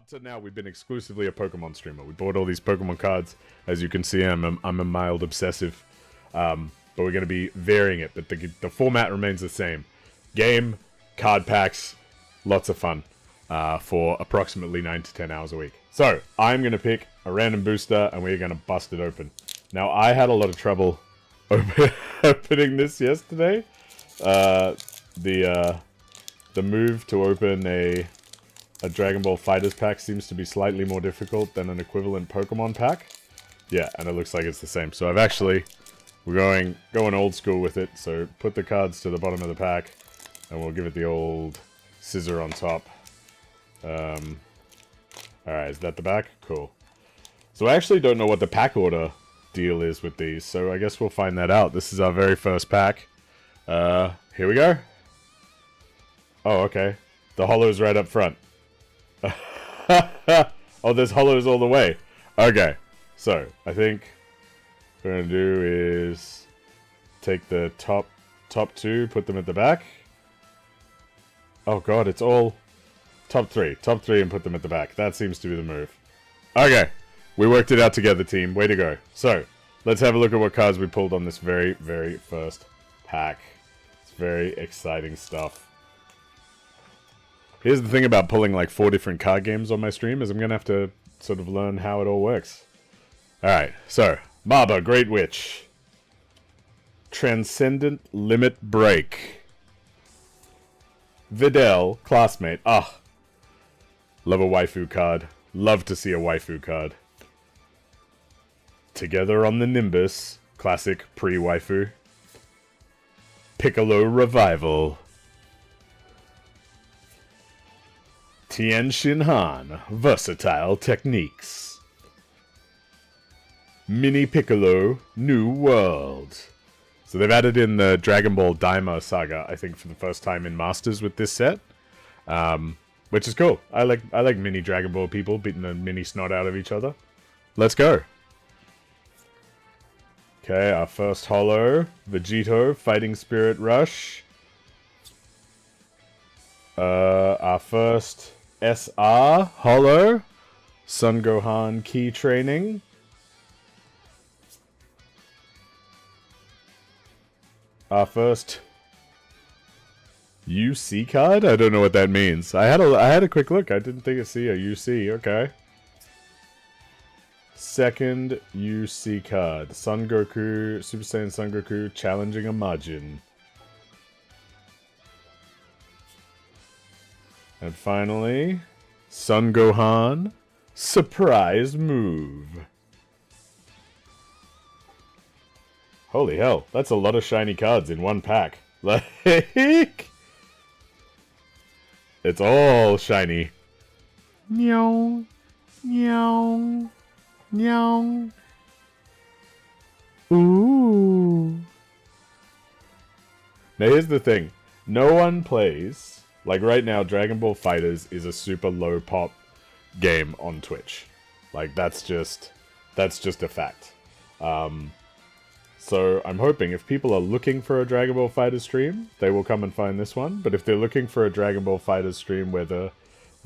Up to now, we've been exclusively a Pokemon streamer. We bought all these Pokemon cards. As you can see, I'm a mild obsessive. But we're going to be varying it. But the format remains the same. Game, card packs, lots of fun for approximately 9 to 10 hours a week. So, I'm going to pick a random booster, and we're going to bust it open. Now, I had a lot of trouble opening this yesterday. The move to open a Dragon Ball Fighterz pack seems to be slightly more difficult than an equivalent Pokemon pack. Yeah, and it looks like it's the same. So we're going old school with it. So put the cards to the bottom of the pack, and we'll give it the old scissor on top. Alright, is that the back? Cool. So I actually don't know what the pack order deal is with these, so I guess we'll find that out. This is our very first pack. Here we go. Oh, okay. The holo's right up front. Oh, there's hollows all the way. Okay, so I think what we're gonna do is take the top two, put them at the back. Oh god, it's all top three, and put them at the back. That seems to be the move. Okay, we worked it out together, team. Way to go. So let's have a look at what cards we pulled on this very, very first pack. It's very exciting stuff. Here's the thing about pulling like 4 different card games on my stream is I'm going to have to sort of learn how it all works. Alright, so, Marba, Great Witch. Transcendent Limit Break. Videl, Classmate. Ah, love a waifu card. Love to see a waifu card. Together on the Nimbus, classic pre-waifu. Piccolo Revival. Tien Shin Han, Versatile Techniques. Mini Piccolo, New World. So they've added in the Dragon Ball Daima saga, I think, for the first time in Masters with this set. Which is cool. I like mini Dragon Ball people beating the mini snot out of each other. Let's go. Okay, our first holo. Vegito, Fighting Spirit Rush. Our first SR holo. Son Gohan Key Training. Our first UC card? I don't know what that means. I had a quick look. I didn't think I'd see a UC. Okay. Second UC card. Son Goku, Super Saiyan Son Goku challenging a Majin. And finally, Son Gohan, surprise move. Holy hell, that's a lot of shiny cards in one pack. Like, it's all shiny. Meow, meow, meow. Ooh. Now here's the thing. No one plays... Like right now, Dragon Ball Fighterz is a super low pop game on Twitch. Like that's just a fact. So I'm hoping if people are looking for a Dragon Ball Fighterz stream, they will come and find this one. But if they're looking for a Dragon Ball Fighterz stream where the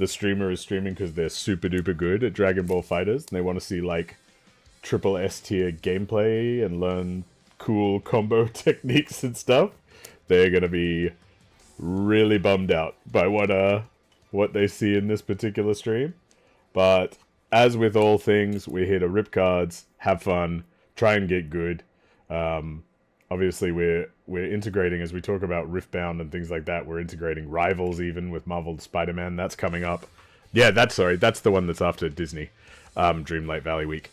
streamer is streaming because they're super duper good at Dragon Ball Fighterz and they want to see like triple S tier gameplay and learn cool combo techniques and stuff, they're gonna be really bummed out by what they see in this particular stream. But as with all things, we're here to rip cards, have fun, try and get good. Obviously we're integrating, as we talk about Riftbound and things like that, we're integrating Rivals even with Marvel Spider-Man. That's coming up. Yeah, that's the one that's after Disney, Dreamlight Valley Week.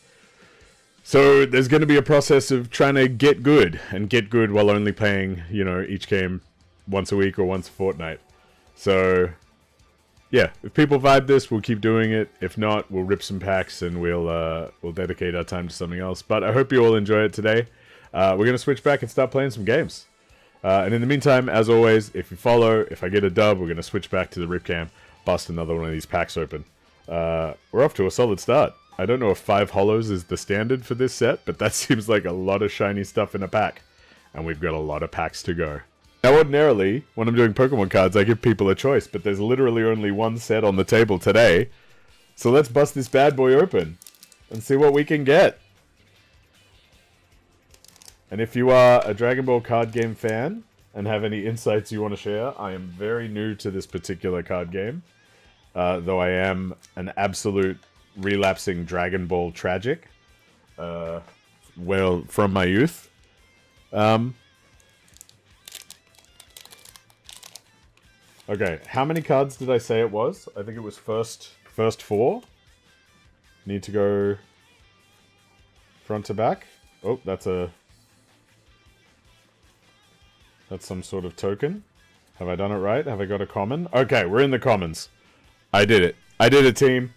So there's going to be a process of trying to get good, and get good while only playing, each game once a week or once a fortnight. So, yeah, if people vibe this, we'll keep doing it. If not, we'll rip some packs and we'll dedicate our time to something else. But I hope you all enjoy it today. We're going to switch back and start playing some games. And in the meantime, as always, if you follow, if I get a dub, we're going to switch back to the rip cam, bust another one of these packs open. We're off to a solid start. I don't know if 5 holos is the standard for this set, but that seems like a lot of shiny stuff in a pack. And we've got a lot of packs to go. Now, ordinarily, when I'm doing Pokemon cards, I give people a choice, but there's literally only one set on the table today. So let's bust this bad boy open and see what we can get. And if you are a Dragon Ball card game fan and have any insights you want to share, I am very new to this particular card game. Though I am an absolute relapsing Dragon Ball tragic. Well, from my youth. Okay, how many cards did I say it was? I think it was first 4. Need to go front to back. Oh, that's some sort of token. Have I done it right? Have I got a common? Okay, we're in the commons. I did it. I did it, team.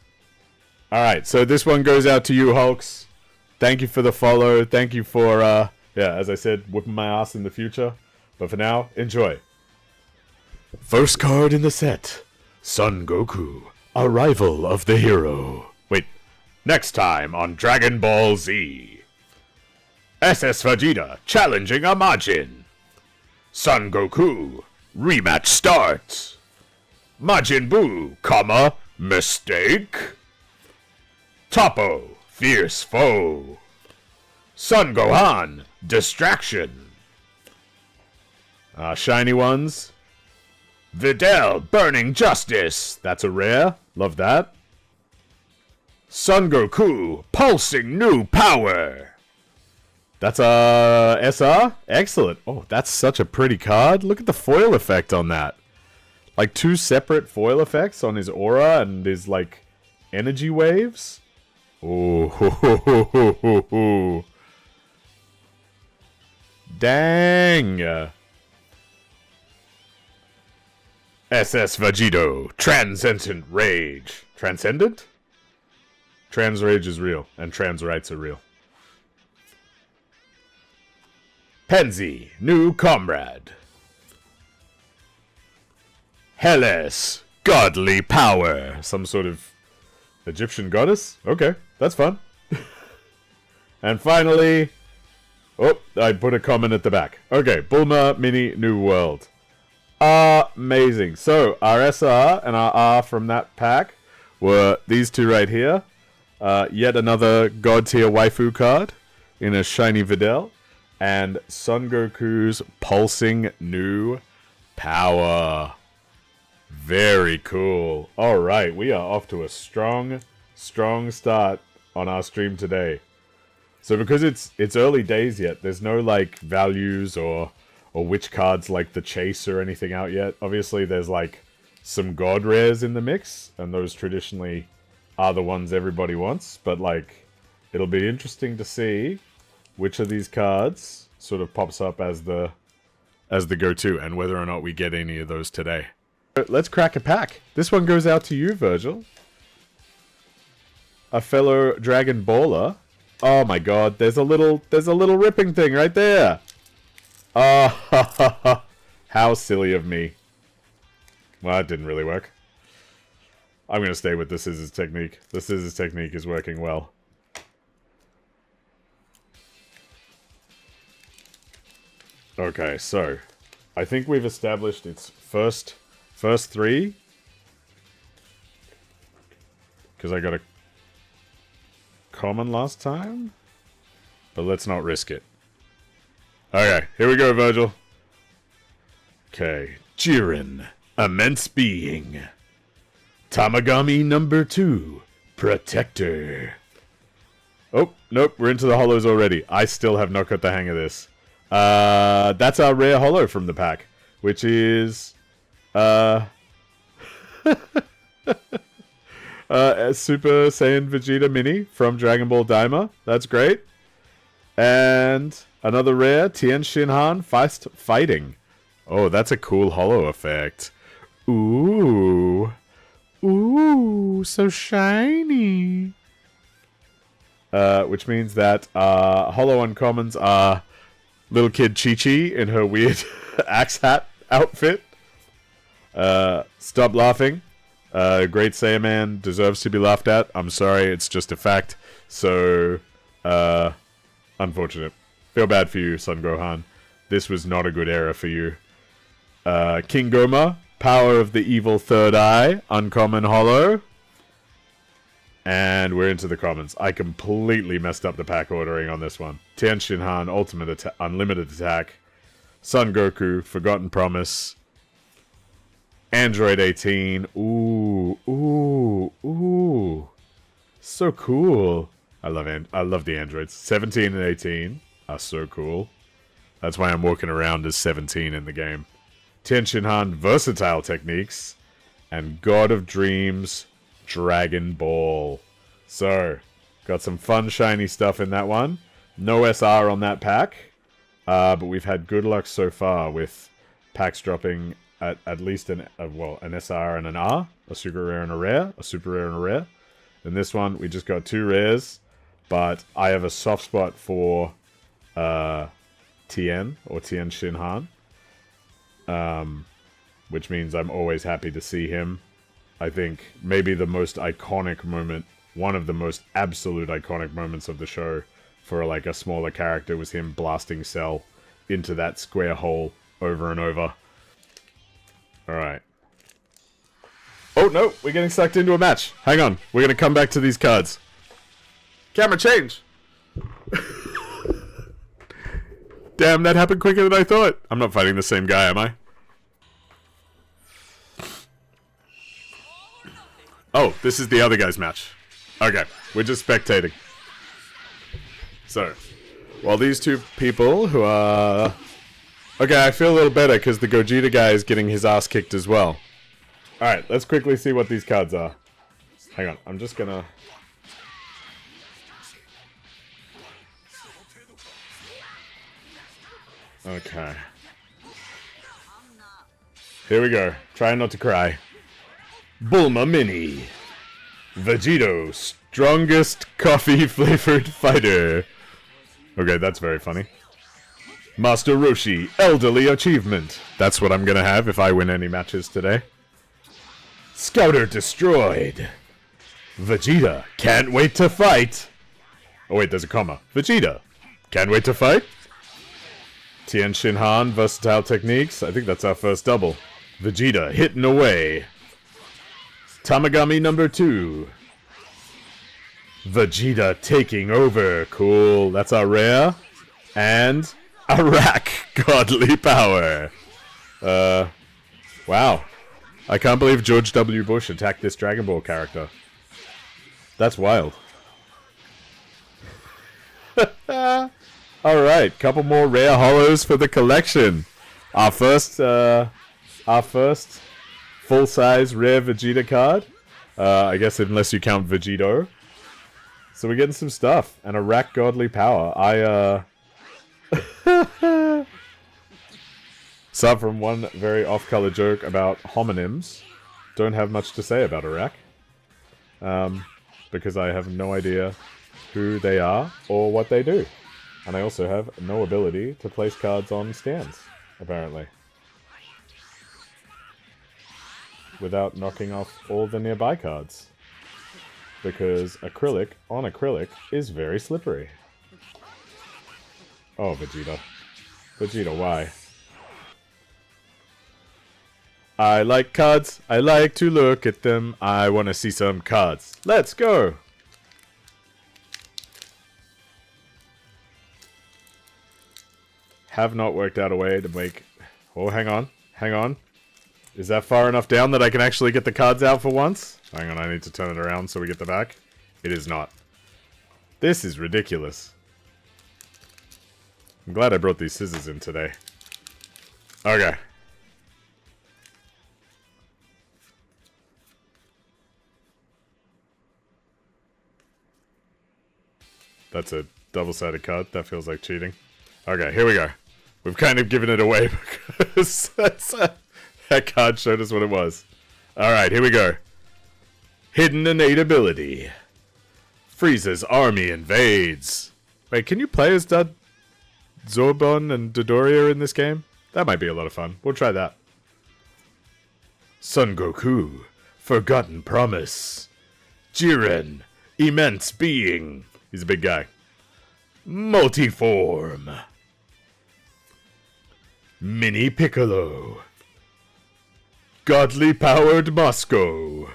Alright, so this one goes out to you, Hulks. Thank you for the follow. Thank you for, yeah, as I said, whipping my ass in the future. But for now, enjoy. First card in the set. Son Goku, a rival of the hero. Wait, next time on Dragon Ball Z. SS Vegeta challenging a Majin. Son Goku, rematch starts. Majin Buu, comma, mistake. Toppo, fierce foe. Son Gohan, distraction. Shiny ones. Videl, burning justice. That's a rare. Love that. Son Goku, pulsing new power. That's a SR? Excellent. Oh, that's such a pretty card. Look at the foil effect on that. Like 2 separate foil effects on his aura and his, like, energy waves. Oh, ho, ho, ho, ho, ho, ho. Dang. SS Vegito, Transcendent Rage. Transcendent? Trans Rage is real, and trans rights are real. Penzi, new comrade. Hellas, godly power. Some sort of Egyptian goddess? Okay, that's fun. And finally... Oh, I put a comment at the back. Okay, Bulma Mini New World. Amazing. So, our SR and our R from that pack were these two right here. Yet another God tier waifu card in a shiny Videl. And Son Goku's pulsing new power. Very cool. Alright, we are off to a strong start on our stream today. So because it's early days yet, there's no like values or which cards like the chase or anything out yet. Obviously there's like some god rares in the mix, and those traditionally are the ones everybody wants, but like it'll be interesting to see which of these cards sort of pops up as the go-to, and whether or not we get any of those today. Let's crack a pack. This one goes out to you, Virgil. A fellow Dragon Baller. Oh my god, there's a little ripping thing right there. Oh, how silly of me. Well, that didn't really work. I'm going to stay with the scissors technique. The scissors technique is working well. Okay, so I think we've established its first 3. Because I got a common last time. But let's not risk it. Okay, here we go, Virgil. Okay, Jiren, immense being. Tamagami number 2, Protector. Oh, nope, we're into the holos already. I still have not got the hang of this. That's our rare holo from the pack, which is Super Saiyan Vegeta Mini from Dragon Ball Daima. That's great. And another rare, Tien Shinhan Fast Fighting. Oh, that's a cool holo effect. Ooh. Ooh, so shiny. Which means that holo uncommons are little kid Chi-Chi in her weird axe hat outfit. Stop laughing. Great Saiyaman deserves to be laughed at. I'm sorry, it's just a fact. So, unfortunate. Feel bad for you, Son Gohan. This was not a good era for you. King Goma, Power of the Evil Third Eye, uncommon holo. And we're into the commons. I completely messed up the pack ordering on this one. Tien Shinhan, Unlimited Attack. Son Goku, Forgotten Promise. Android 18. Ooh. So cool. I love the androids. 17 and 18 are so cool. That's why I'm walking around as 17 in the game. Tien Shinhan, Versatile Techniques. And God of Dreams, Dragon Ball. So, got some fun, shiny stuff in that one. No SR on that pack. But we've had good luck so far with packs dropping at least an SR and an R. A super rare and a rare. A super rare and a rare. In this one, we just got 2 rares. But I have a soft spot for Tien, or Tien Shinhan. Which means I'm always happy to see him. I think maybe the most iconic moment, one of the most absolute iconic moments of the show for like a smaller character was him blasting Cell into that square hole over and over. Alright. Oh no, we're getting sucked into a match. Hang on, we're going to come back to these cards. Camera change! Damn, that happened quicker than I thought. I'm not fighting the same guy, am I? Oh, this is the other guy's match. Okay, we're just spectating. So, while these two people who are... Okay, I feel a little better because the Gogeta guy is getting his ass kicked as well. Alright, let's quickly see what these cards are. Hang on, I'm just gonna... Okay. Here we go. Try not to cry. Bulma Mini. Vegito, strongest coffee-flavored fighter. Okay, that's very funny. Master Roshi, elderly achievement. That's what I'm gonna have if I win any matches today. Scouter destroyed. Vegeta, can't wait to fight. Oh wait, there's a comma. Vegeta, can't wait to fight. Tien Shinhan, Versatile Techniques. I think that's our first double. Vegeta, hitting away. Tamagami number 2. Vegeta taking over. Cool. That's our rare. And Iraq, Godly Power. Wow. I can't believe George W. Bush attacked this Dragon Ball character. That's wild. Alright, couple more rare holos for the collection. Our first full-size rare Vegeta card. I guess unless you count Vegito. So we're getting some stuff. And Iraq Godly Power. Aside from one very off-color joke about homonyms, don't have much to say about Iraq. Because I have no idea who they are or what they do. And I also have no ability to place cards on stands, apparently. Without knocking off all the nearby cards. Because acrylic on acrylic is very slippery. Oh, Vegeta. Vegeta, why? I like cards. I like to look at them. I want to see some cards. Let's go! Have not worked out a way to make... Oh, hang on. Hang on. Is that far enough down that I can actually get the cards out for once? Hang on, I need to turn it around so we get the back. It is not. This is ridiculous. I'm glad I brought these scissors in today. Okay. That's a double-sided card. That feels like cheating. Okay, here we go. We've kind of given it away because that card showed us what it was. Alright, here we go. Hidden innate ability. Frieza's army invades. Wait, can you play as Zobon and Dodoria in this game? That might be a lot of fun. We'll try that. Son Goku. Forgotten Promise. Jiren. Immense Being. He's a big guy. Multiform. Mini Piccolo. Godly Powered Moscow.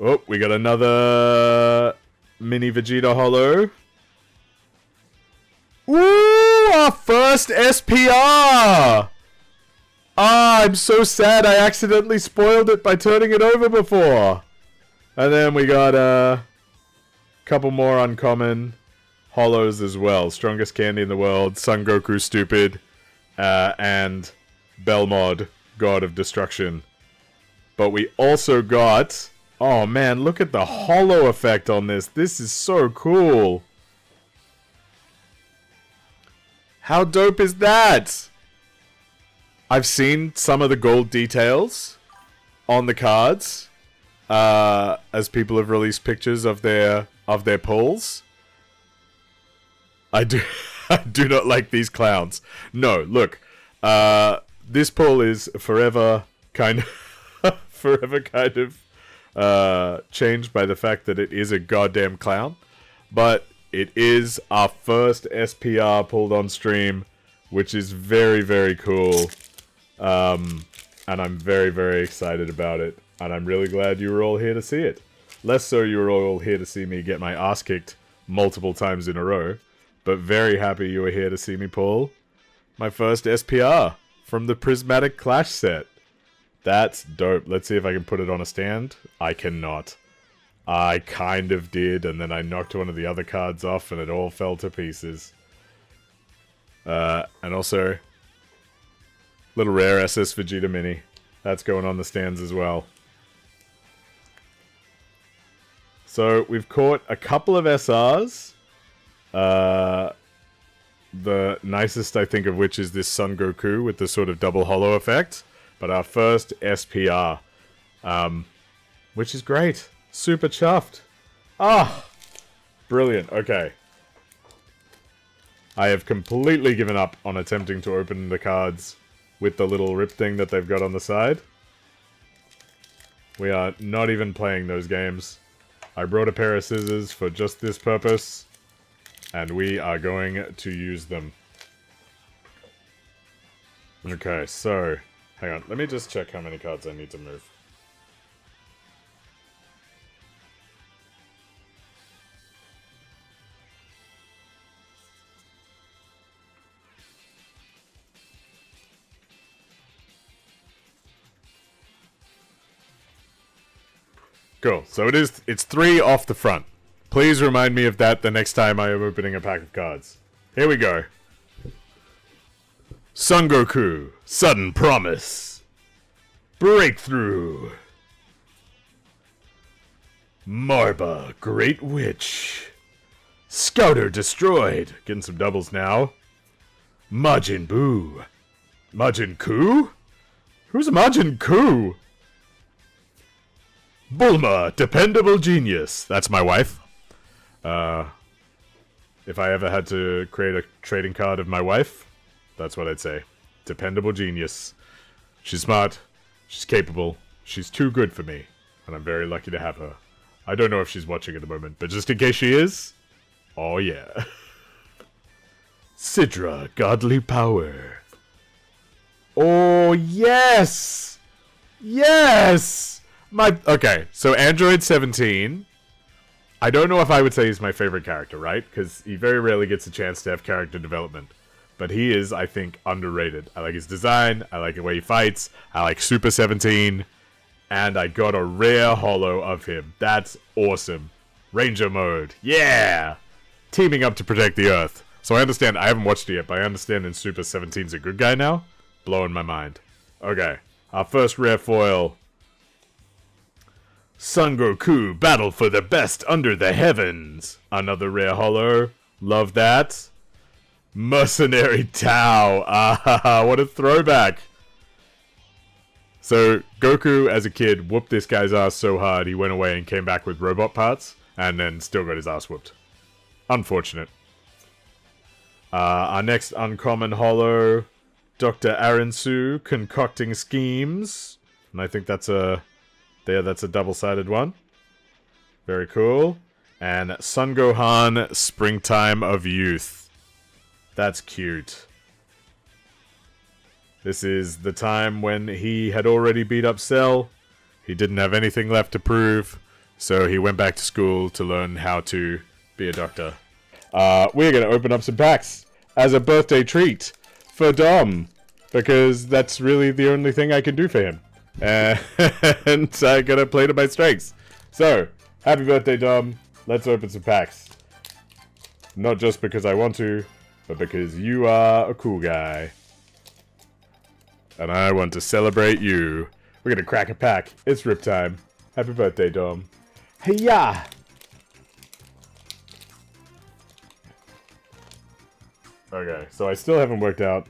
Oh, we got another mini Vegeta holo. Ooh, our first SPR! Ah, I'm so sad I accidentally spoiled it by turning it over before. And then we got a couple more uncommon holos as well. Strongest candy in the world, Son Goku Stupid, and Belmod, God of Destruction. But we also got... Oh man, look at the holo effect on this. This is so cool. How dope is that? I've seen some of the gold details on the cards as people have released pictures of their pulls. I do not like these clowns. No, look, this pull is forever kind of changed by the fact that it is a goddamn clown, but it is our first SPR pulled on stream, which is very, very cool. And I'm very, very excited about it. And I'm really glad you were all here to see it. Less so you were all here to see me get my ass kicked multiple times in a row. But very happy you were here to see me pull my first SPR from the Prismatic Clash set. That's dope. Let's see if I can put it on a stand. I cannot. I kind of did, and then I knocked one of the other cards off, and it all fell to pieces. And also, little rare SS Vegeta Mini. That's going on the stands as well. So, we've caught a couple of SRs. The nicest, I think, of which is this Son Goku with the sort of double holo effect. But our first SPR, which is great. Super chuffed. Ah, brilliant. Okay. I have completely given up on attempting to open the cards with the little rip thing that they've got on the side. We are not even playing those games. I brought a pair of scissors for just this purpose, and we are going to use them. Okay, so, hang on. Let me just check how many cards I need to move. Cool. So it's 3 off the front. Please remind me of that the next time I am opening a pack of cards. Here we go. Son Goku, Sudden Promise. Breakthrough. Marba, Great Witch. Scouter destroyed. Getting some doubles now. Majin Buu. Majin Ku? Who's Majin Ku? Bulma, Dependable Genius. That's my wife. If I ever had to create a trading card of my wife, that's what I'd say. Dependable Genius. She's smart. She's capable. She's too good for me. And I'm very lucky to have her. I don't know if she's watching at the moment, but just in case she is, oh yeah. Sidra, Godly Power. Oh, yes! Yes! Okay, so Android 17, I don't know if I would say he's my favorite character, right? Because he very rarely gets a chance to have character development. But he is, I think, underrated. I like his design, I like the way he fights, I like Super 17, and I got a rare holo of him. That's awesome. Ranger mode, yeah! Teaming up to protect the Earth. So I understand, I haven't watched it yet, but I understand in Super 17's a good guy now. Blowing my mind. Okay, our first rare foil. Son Goku, battle for the best under the heavens. Another rare holo. Love that. Mercenary Tao. Ah, what a throwback. So, Goku, as a kid, whooped this guy's ass so hard he went away and came back with robot parts, and then still got his ass whooped. Unfortunate. Our next uncommon holo, Dr. Aransu, concocting schemes. And I think that's a double-sided one. Very cool. And Son Gohan, Springtime of Youth. That's cute. This is the time when he had already beat up Cell. He didn't have anything left to prove. So he went back to school to learn how to be a doctor. We're going to open up some packs as a birthday treat for Dom, because that's really the only thing I can do for him. And I'm going to play to my strengths. So, happy birthday, Dom. Let's open some packs. Not just because I want to, but because you are a cool guy. And I want to celebrate you. We're going to crack a pack. It's rip time. Happy birthday, Dom. Hey-ya! Okay, so I still haven't worked out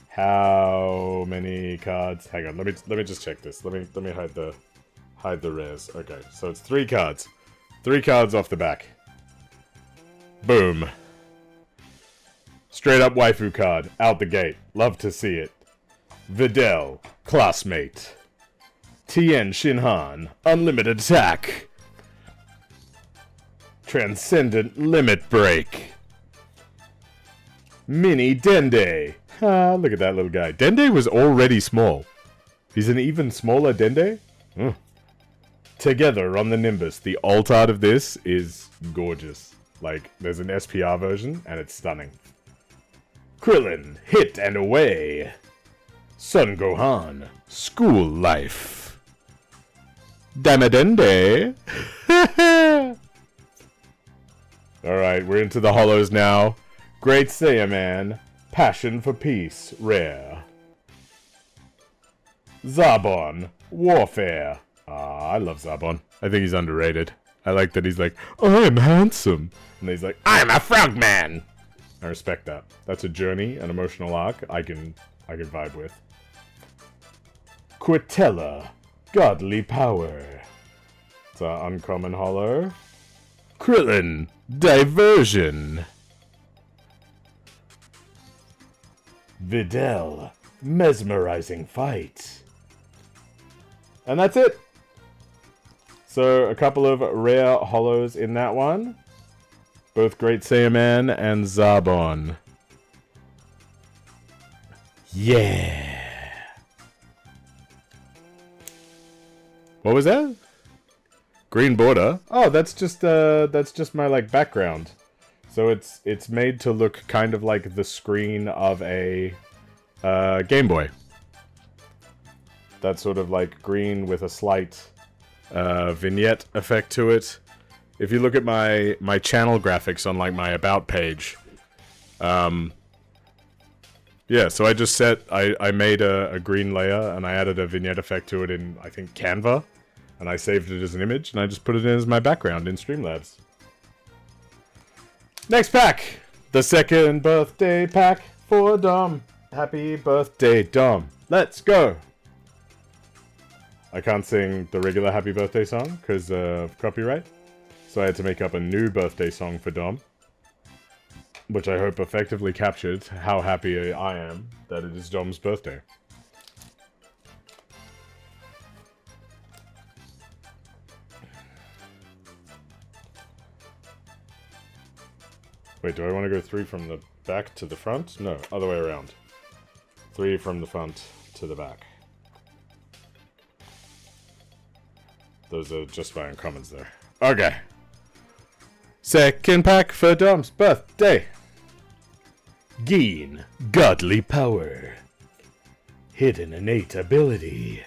how many cards. Hang on, let me just check this. Let me hide the rares. Okay, so it's 3 cards. 3 cards off the back. Boom. Straight up waifu card out the gate. Love to see it. Videl, classmate. Tien Shinhan, unlimited attack. Transcendent limit break. Mini Dende. Ah, look at that little guy. Dende was already small. He's an even smaller Dende? Together on the Nimbus. The alt art of this is gorgeous. Like, there's an SPR version, and it's stunning. Krillin, hit and away. Son Gohan, school life. Damadende. Alright, we're into the holos now. Great Saiyaman, passion for peace, rare. Zabon, warfare. Ah, I love Zabon. I think he's underrated. I like that he's like, I'm handsome. And he's like, I'm a frogman. I respect that. That's a journey, an emotional arc I can vibe with. Quitella, godly power. It's an uncommon holo. Krillin, diversion. Videl, mesmerizing fight. And that's it. So, a couple of rare holos in that one. Both Great Saiyaman and Zabon. Yeah. What was that? Green border? Oh, that's just my like background. So it's made to look kind of like the screen of a Game Boy. That's sort of like green with a slight vignette effect to it. If you look at my channel graphics on like my about page, yeah, so I just I made a green layer and I added a vignette effect to it in, I think, Canva, and I saved it as an image and I just put it in as my background in Streamlabs. Next pack! The second birthday pack for Dom. Happy birthday, Dom. Let's go! I can't sing the regular happy birthday song because of copyright. So I had to make up a new birthday song for Dom. Which I hope effectively captured how happy I am that it is Dom's birthday. Wait, do I want to go 3 from the back to the front? No, other way around. 3 from the front to the back. Those are just my uncommons there. Okay. Second pack for Dom's birthday. Gain godly power. Hidden innate ability.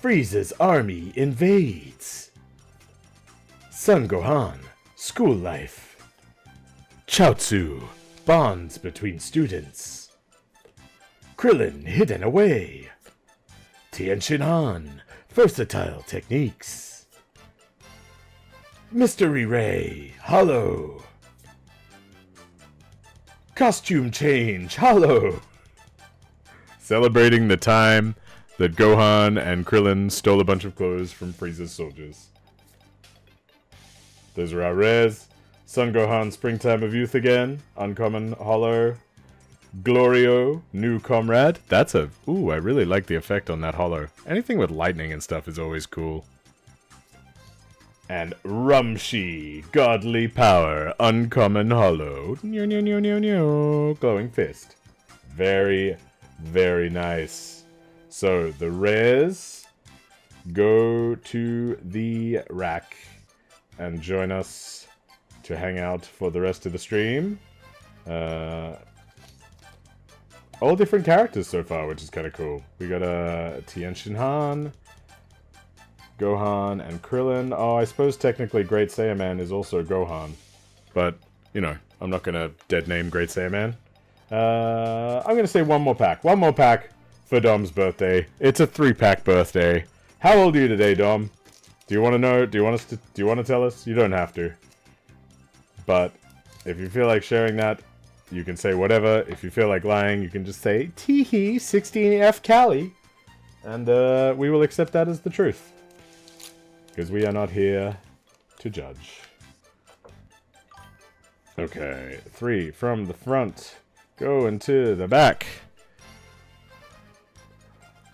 Frieza's army invades. Son Gohan, school life. Chaozu, bonds between students. Krillin, hidden away. Tien Shinhan, versatile techniques. Mystery Ray, hollow. Costume change, hollow. Celebrating the time that Gohan and Krillin stole a bunch of clothes from Frieza's soldiers. Those are our rares. Son Gohan, Springtime of Youth again. Uncommon, hollow. Glorio, new comrade. That's a... Ooh, I really like the effect on that hollow. Anything with lightning and stuff is always cool. And Rumshi, godly power, uncommon hollow. Glowing fist. Very, very nice. So, the rares... go to the rack and join us to hang out for the rest of the stream. All different characters so far, which is kind of cool. We got Tien Shinhan, Gohan, and Krillin. Oh, I suppose technically Great Saiyaman is also Gohan. But, you know, I'm not going to dead name Great Saiyaman. I'm going to say one more pack. One more pack for Dom's birthday. It's a 3-pack birthday. How old are you today, Dom? Do you want to know? Do you want to tell us? You don't have to. But if you feel like sharing that, you can say whatever. If you feel like lying, you can just say, Teehee, 16F Cali. And we will accept that as the truth. Because we are not here to judge. Okay, 3 from the front. Go into the back.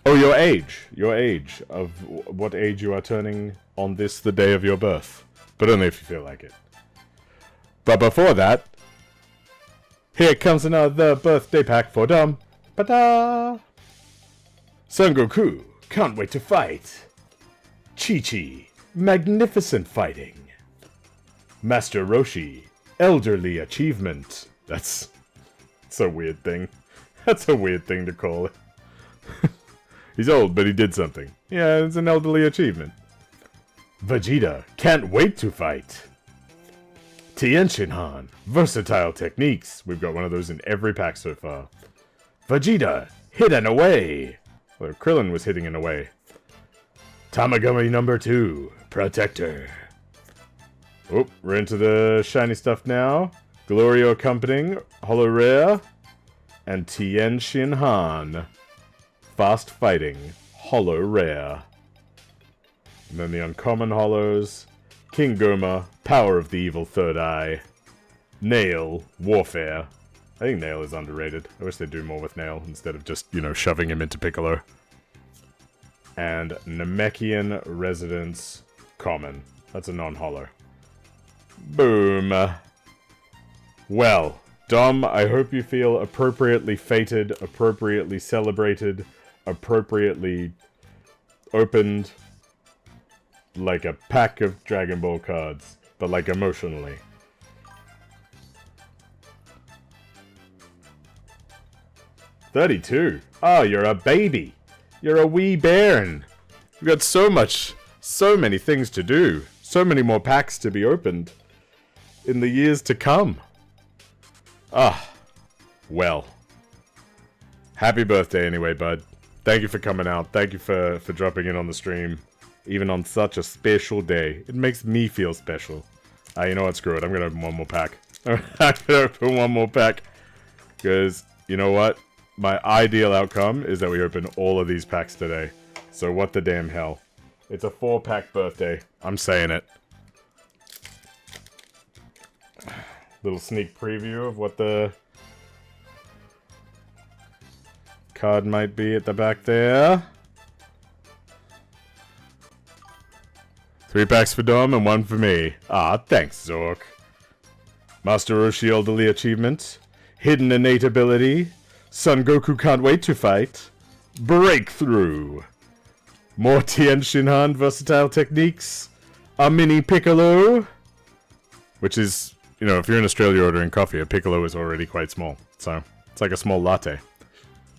Oh, your age. Your age. Of what age you are turning on this, the day of your birth. But only if you feel like it. But before that, here comes another birthday pack for Dom. Ta-da! Son Goku, can't wait to fight. Chi-Chi, magnificent fighting. Master Roshi, elderly achievement. That's a weird thing. That's a weird thing to call it. He's old, but he did something. Yeah, it's an elderly achievement. Vegeta, can't wait to fight. Tien Shinhan, versatile techniques. We've got one of those in every pack so far. Vegeta, hit and away. Well, Krillin was hitting and away. Tamagami number 2, Protector. Oh, we're into the shiny stuff now. Glorio accompanying, Holo Rare, and Tien Shinhan. Fast fighting, Holo Rare. And then the uncommon holos. King Goma, Power of the Evil Third Eye. Nail, Warfare. I think Nail is underrated. I wish they'd do more with Nail instead of just, you know, shoving him into Piccolo. And Namekian Residence, Common. That's a non-holo. Boom. Well, Dom, I hope you feel appropriately fated, appropriately celebrated, appropriately opened. Like a pack of Dragon Ball cards, but like emotionally. $32. Oh, you're a baby. You're a wee bairn. You've got so many things to do. So many more packs to be opened in the years to come. Ah, well. Happy birthday anyway, bud. Thank you for coming out. Thank you for dropping in on the stream. Even on such a special day. It makes me feel special. You know what? Screw it. I'm going to open one more pack. I'm going to open one more pack. Because, you know what? My ideal outcome is that we open all of these packs today. So what the damn hell. It's a 4-pack birthday. I'm saying it. Little sneak preview of what the card might be at the back there. 3 packs for Dom and 1 for me. Ah, thanks, Zork. Master Roshi elderly achievement. Hidden innate ability. Son Goku can't wait to fight. Breakthrough. More Tien Shinhan versatile techniques. A mini Piccolo. Which is, you know, if you're in Australia ordering coffee, a Piccolo is already quite small. So, it's like a small latte.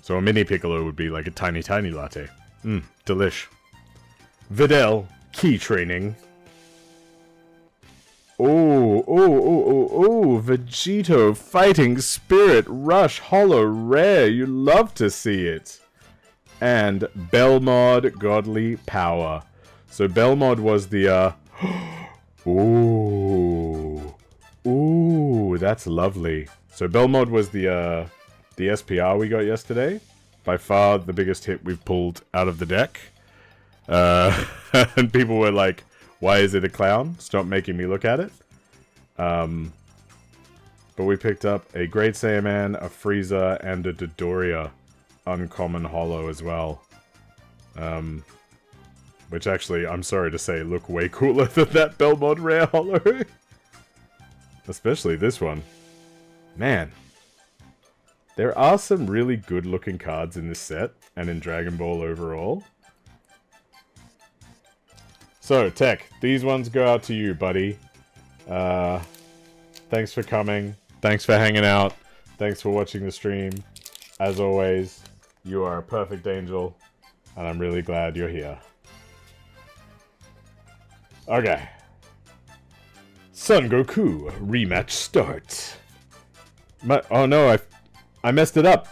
So a mini Piccolo would be like a tiny, tiny latte. Delish. Videl. Key training. Oh, Vegito, Fighting Spirit, Rush, Holo Rare, you love to see it. And Belmod, Godly Power. So Belmod was the, Ooh, that's lovely. So Belmod was the SPR we got yesterday. By far the biggest hit we've pulled out of the deck. And people were like, why is it a clown? Stop making me look at it. But we picked up a Great Saiyaman, a Frieza, and a Dodoria uncommon holo as well. Which actually, I'm sorry to say, look way cooler than that Belmod rare holo. Especially this one. Man. There are some really good looking cards in this set, and in Dragon Ball overall. So, Tech, these ones go out to you, buddy. Thanks for coming. Thanks for hanging out. Thanks for watching the stream. As always, you are a perfect angel, and I'm really glad you're here. Okay. Son Goku, rematch starts. Oh no, I messed it up.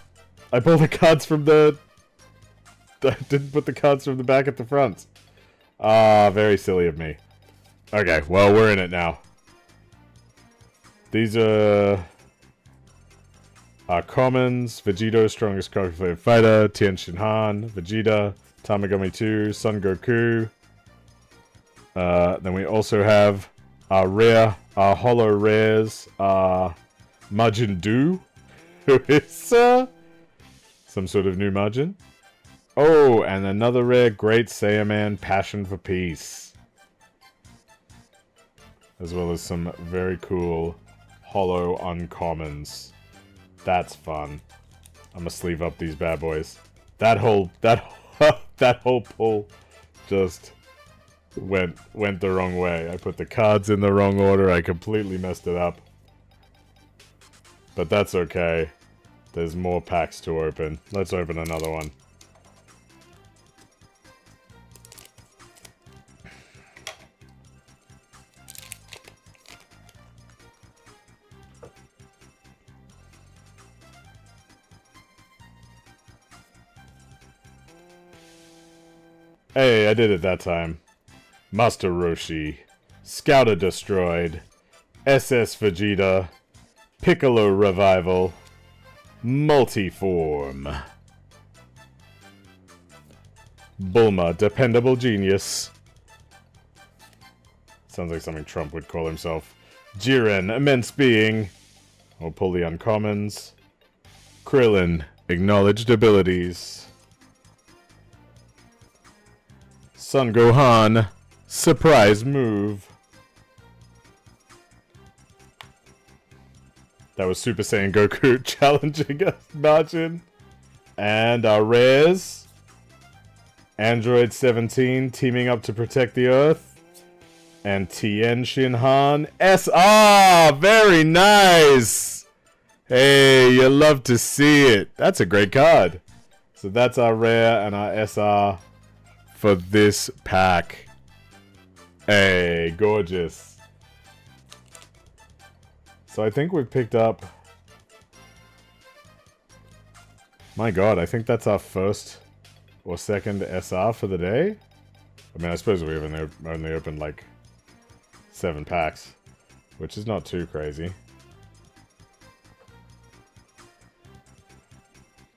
I pulled the cards from the... I didn't put the cards from the back at the front. Ah, very silly of me. Okay, well, we're in it now. These are commons. Vegito, strongest coffee-flavored fighter. Tien Shinhan, Vegeta, Tamagami 2, Son Goku. Then we also have our rare, our holo rares, Majin Du, who is some sort of new Majin. Oh, and another rare, Great Saiyaman, Passion for Peace. As well as some very cool holo uncommons. That's fun. I'm gonna sleeve up these bad boys. That whole pull just went the wrong way. I put the cards in the wrong order. I completely messed it up. But that's okay. There's more packs to open. Let's open another one. Hey, I did it that time. Master Roshi, Scouter destroyed, SS Vegeta, Piccolo revival, Multiform, Bulma, dependable genius. Sounds like something Trump would call himself. Jiren, immense being. We'll pull the uncommons. Krillin, acknowledged abilities. Son Gohan, surprise move. That was Super Saiyan Goku challenging us, Majin. And our rares. Android 17 teaming up to protect the Earth. And Tien Shinhan SR! Very nice! Hey, you love to see it. That's a great card. So that's our rare and our SR for this pack. Hey, gorgeous. So I think we've picked up... My god, I think that's our first or second SR for the day. I mean, I suppose we have only opened like 7 packs, which is not too crazy.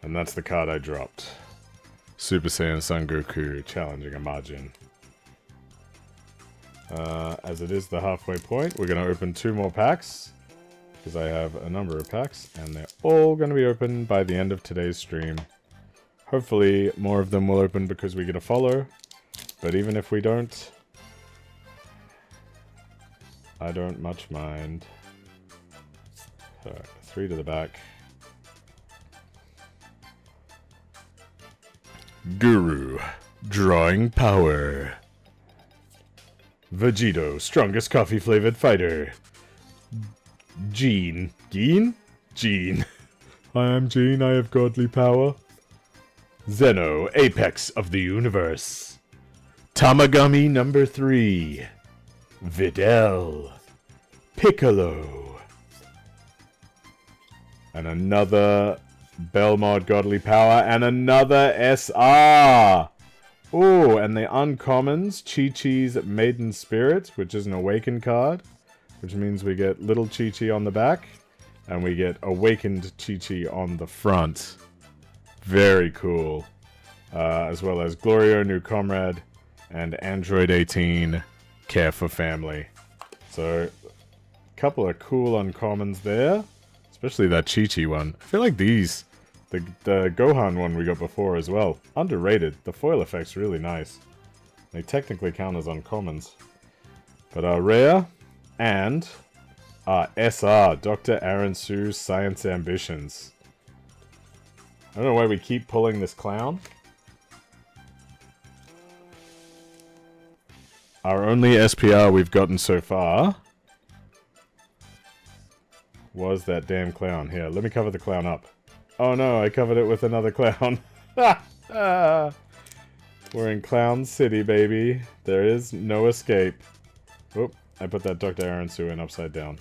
And that's the card I dropped. Super Saiyan Son Goku challenging a Majin. As it is the halfway point, we're going to open 2 more packs. Because I have a number of packs, and they're all going to be open by the end of today's stream. Hopefully, more of them will open because we get a follow. But even if we don't, I don't much mind. So, 3 to the back. Guru, drawing power. Vegito, strongest coffee-flavored fighter. Gene. Gene? Gene. I am Gene, I have godly power. Zeno, apex of the universe. Tamagami number 3. Videl. Piccolo. And another Belmod godly power. And another SR. Oh, and the uncommons. Chi-Chi's Maiden Spirit, which is an awakened card. Which means we get little Chi-Chi on the back, and we get awakened Chi-Chi on the front. Very cool. As well as Glorio, New Comrade, and Android 18, Care for Family. So, a couple of cool uncommons there. Especially that Chi-Chi one. I feel like these, the Gohan one we got before as well. Underrated. The foil effect's really nice. They technically count as uncommons. But our rare... And SR, Dr. Aaron Su's Science Ambitions. I don't know why we keep pulling this clown. Our only SPR we've gotten so far was that damn clown. Here, let me cover the clown up. Oh no, I covered it with another clown. We're in Clown City, baby. There is no escape. Oop, I put that Dr. Aronsu in upside down.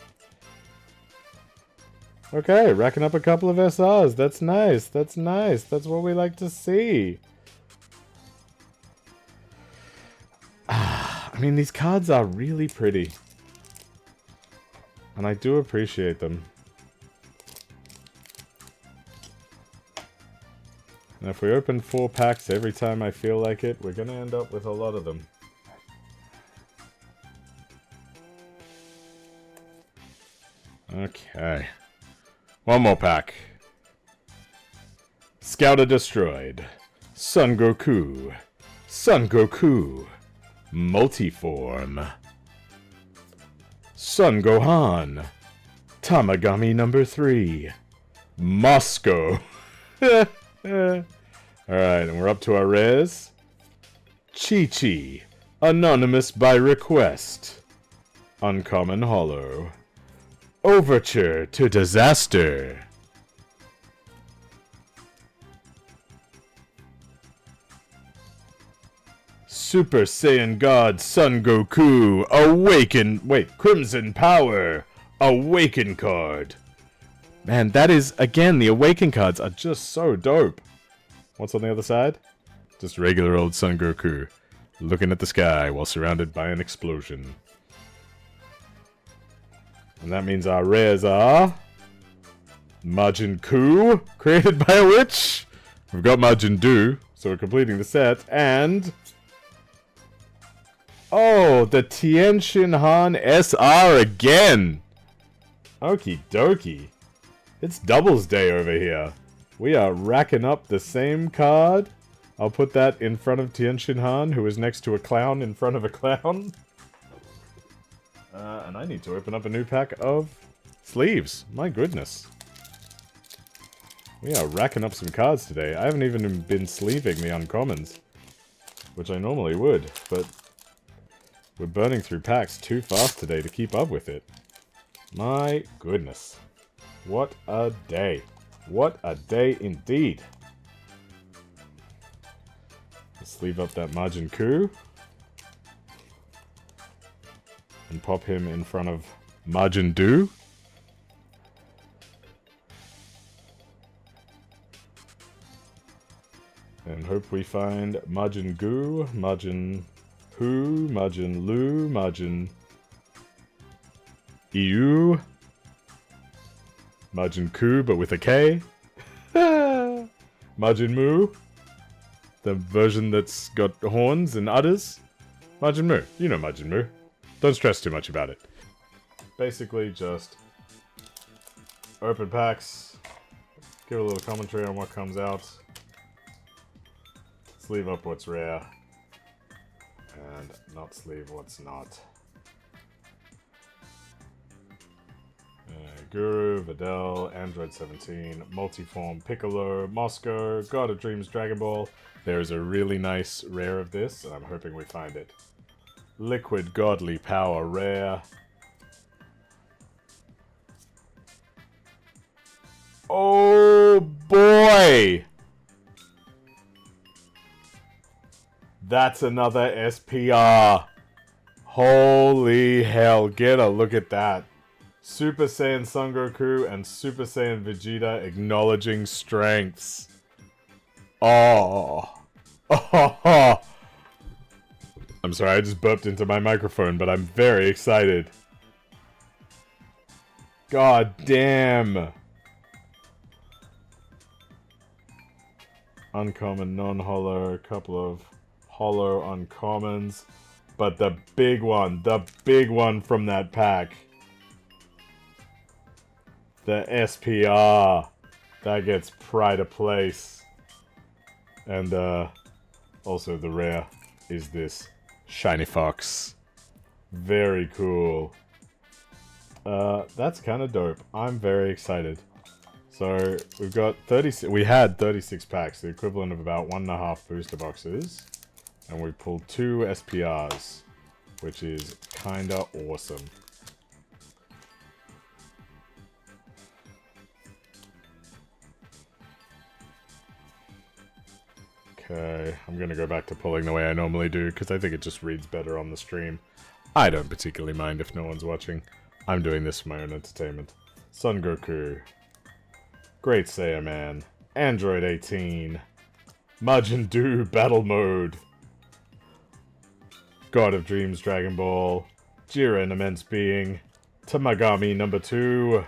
Okay, racking up a couple of SRs. That's nice. That's nice. That's what we like to see. I mean, these cards are really pretty. And I do appreciate them. And if we open 4 packs every time I feel like it, we're going to end up with a lot of them. Okay. One more pack. Scouter destroyed. Son Goku. Son Goku. Multiform. Son Gohan. Tamagami number 3. Moscow. Alright, and we're up to our rares. Chi-Chi. Anonymous by request. Uncommon Hollow. Overture to Disaster. Super Saiyan God Son Goku. Awaken. Wait, Crimson Power. Awaken card. Man, that is, again, the Awaken cards are just so dope. What's on the other side? Just regular old Son Goku, looking at the sky while surrounded by an explosion. And that means our rares are... Majin Ku, created by a witch. We've got Majin Du, so we're completing the set, and... Oh, the Tianxin Han SR again! Okie dokie. It's doubles day over here. We are racking up the same card. I'll put that in front of Tianxin Han, who is next to a clown in front of a clown. And I need to open up a new pack of sleeves. My goodness. We are racking up some cards today. I haven't even been sleeving the uncommons, which I normally would, but we're burning through packs too fast today to keep up with it. My goodness. What a day. What a day indeed. Let's sleeve up that Majin Ku. And pop him in front of Majin Du. And hope we find Majin Gu, Majin Hu, Majin Lu, Majin Iu, Majin Ku, but with a K. Majin Mu, the version that's got horns and udders. Majin Mu, you know Majin Mu. Don't stress too much about it. Basically just open packs, give a little commentary on what comes out, sleeve up what's rare, and not sleeve what's not. Guru, Videl, Android 17, Multiform, Piccolo, Moscow, God of Dreams, Dragon Ball. There is a really nice rare of this, and I'm hoping we find it. Liquid Godly Power rare. Oh boy! That's another SPR. Holy hell, get a look at that. Super Saiyan Son Goku and Super Saiyan Vegeta acknowledging strengths. Oh. Oh. I'm sorry, I just burped into my microphone, but I'm very excited. God damn. Uncommon, non-hollow, a couple of hollow uncommons. But the big one from that pack. The SPR. That gets pride of place. And also the rare is this Shiny Fox. Very cool. That's kind of dope. I'm very excited. So we've got 36. We had 36 packs, the equivalent of about 1.5 booster boxes, and we pulled 2 SPRs. which is kinda awesome. Okay, I'm gonna go back to pulling the way I normally do, because I think it just reads better on the stream. I don't particularly mind if no one's watching. I'm doing this for my own entertainment. Son Goku. Great Saiyaman. Android 18. Majin Buu Battle Mode. God of Dreams Dragon Ball. Jiren Immense Being. Tamagami number 2.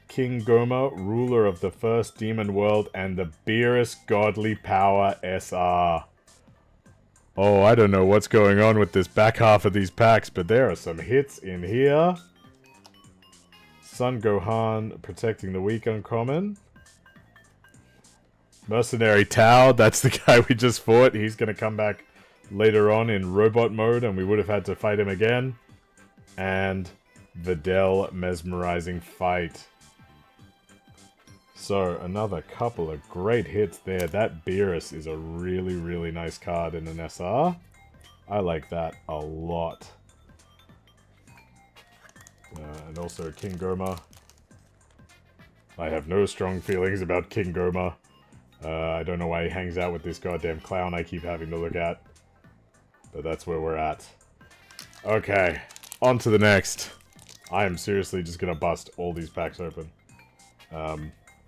King Goma, ruler of the first demon world, and the Beerus Godly Power SR. Oh, I don't know what's going on with this back half of these packs, but there are some hits in here. Son Gohan protecting the weak uncommon. Mercenary Tao, that's the guy we just fought. He's going to come back later on in robot mode, and we would have had to fight him again. And Videl Mesmerizing Fight. So, another couple of great hits there. That Beerus is a really, really nice card in an SR. I like that a lot. And also King Goma. I have no strong feelings about King Goma. I don't know why he hangs out with this goddamn clown I keep having to look at. But that's where we're at. Okay, on to the next. I am seriously just gonna bust all these packs open.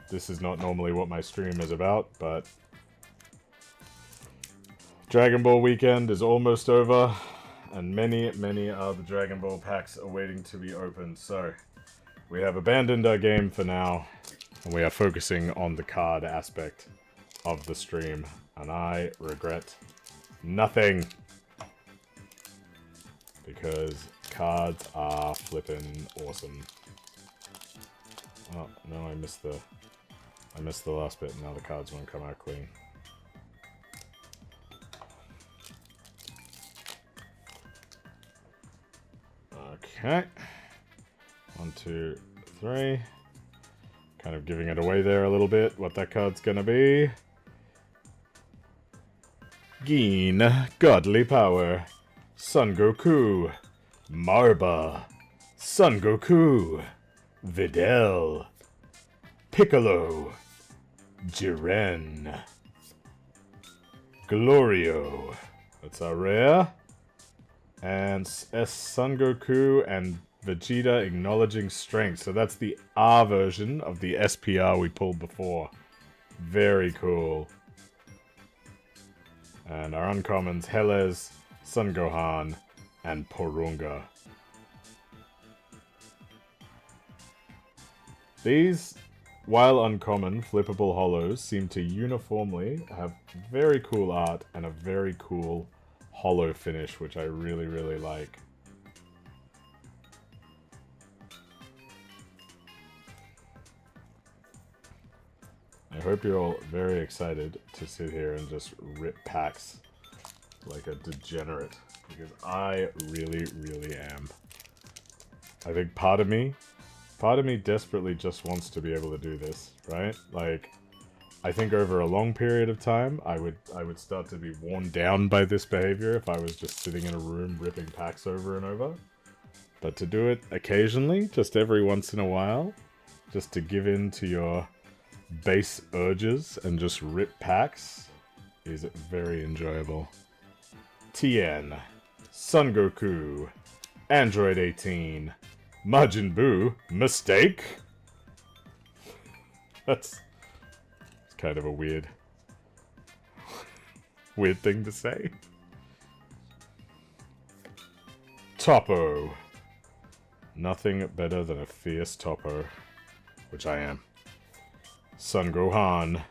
This is not normally what my stream is about, but Dragon Ball weekend is almost over, and many, many are the Dragon Ball packs awaiting to be opened. So, we have abandoned our game for now, and we are focusing on the card aspect of the stream, and I regret nothing, because cards are flippin' awesome. Oh, no, I missed the last bit, and now the cards won't come out clean. Okay. 1, 2, 3. Kind of giving it away there a little bit, what that card's gonna be. Gin, Godly Power. Son Goku. Marba. Son Goku. Videl. Piccolo. Jiren. Glorio. That's our rare. And Son Goku and Vegeta Acknowledging Strength. So that's the R version of the SPR we pulled before. Very cool. And our uncommons, Helez, Son Gohan, and Porunga. These, while uncommon, flippable holos seem to uniformly have very cool art and a very cool holo finish, which I really, really like. I hope you're all very excited to sit here and just rip packs like a degenerate, because I really, really am. I think part of me desperately just wants to be able to do this, right? Like, I think over a long period of time, I would start to be worn down by this behavior if I was just sitting in a room ripping packs over and over. But to do it occasionally, just every once in a while, just to give in to your base urges and just rip packs, is very enjoyable. Tien, Son Goku, Android 18, Majin Buu, mistake? That's kind of a weird thing to say. Toppo. Nothing better than a fierce Toppo, which I am. Son Gohan.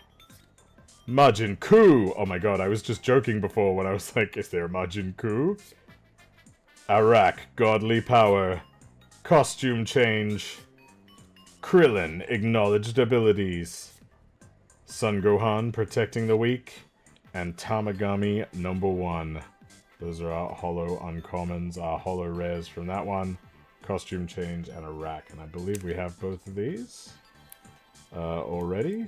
Majin Buu! Oh my god, I was just joking before when I was like, is there a Majin Buu? Arak, Godly Power. Costume Change. Krillin, Acknowledged Abilities. Son Gohan, Protecting the Weak. And Tamagami number 1. Those are our holo uncommons, our holo rares from that one. Costume Change and Arak. And I believe we have both of these already.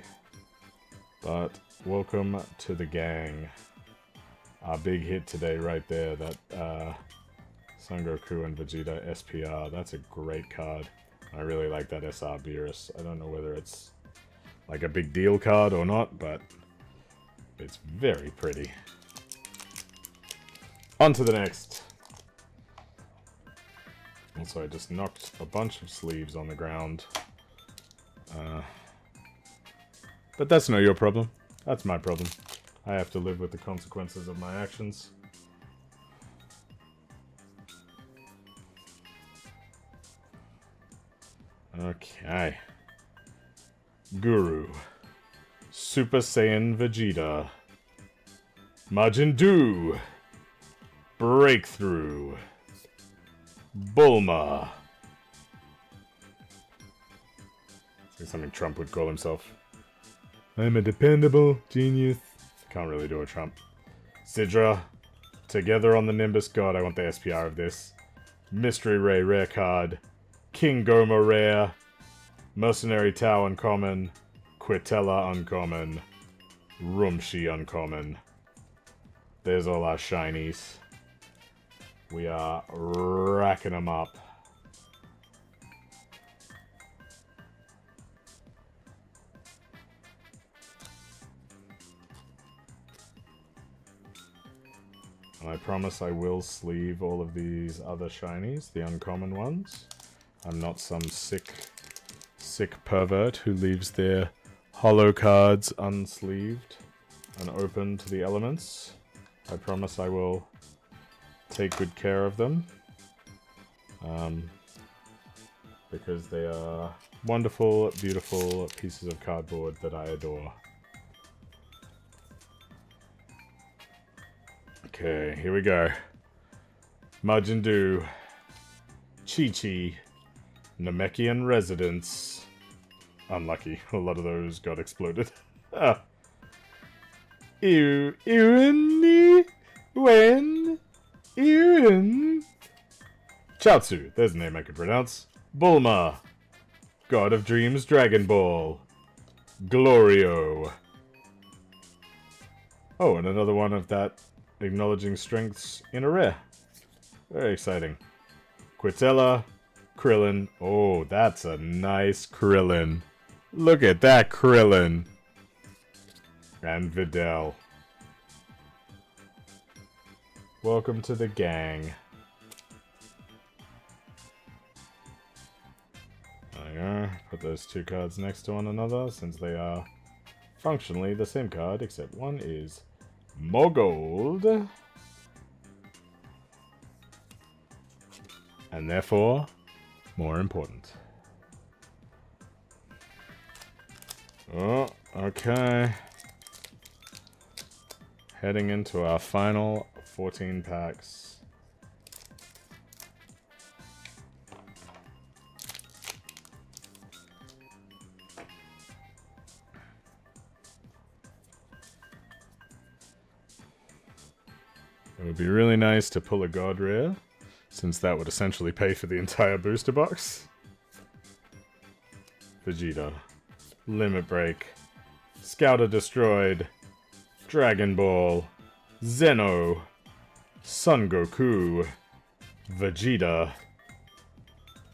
But welcome to the gang. Our big hit today right there. Son Goku and Vegeta SPR. That's a great card. I really like that SR Beerus. I don't know whether it's like a big deal card or not, but it's very pretty. On to the next. Also, I just knocked a bunch of sleeves on the ground. But that's not your problem. That's my problem. I have to live with the consequences of my actions. Okay. Guru. Super Saiyan Vegeta. Majin Buu. Breakthrough. Bulma. It's like something Trump would call himself. I'm a dependable genius. Can't really do a Trump. Sidra. Together on the Nimbus God. I want the SPR of this. Mystery Ray rare card. King Goma rare. Mercenary Tau uncommon. Quitella uncommon. Rumshi uncommon. There's all our shinies. We are racking them up. And I promise I will sleeve all of these other shinies, the uncommon ones. I'm not some sick pervert who leaves their holo cards unsleeved and open to the elements. I promise I will take good care of them. Because they are wonderful, beautiful pieces of cardboard that I adore. Okay, here we go. Majin Buu. Chi-Chi. Namekian Residence. Unlucky. A lot of those got exploded. Ah. Ewan. Chaozu. There's a name I could pronounce. Bulma. God of Dreams Dragon Ball. Glorio. Oh, and another one of that acknowledging strengths in a rare. Very exciting. Quitella. Krillin. Oh, that's a nice Krillin. Look at that Krillin. And Videl. Welcome to the gang. There you go. Put those two cards next to one another since they are functionally the same card, except one is more gold. And therefore, more important. Oh, okay. Heading into our final 14 packs. It would be really nice to pull a God Rare, since that would essentially pay for the entire booster box. Vegeta. Limit Break. Scouter Destroyed. Dragon Ball. Zeno. Son Goku. Vegeta.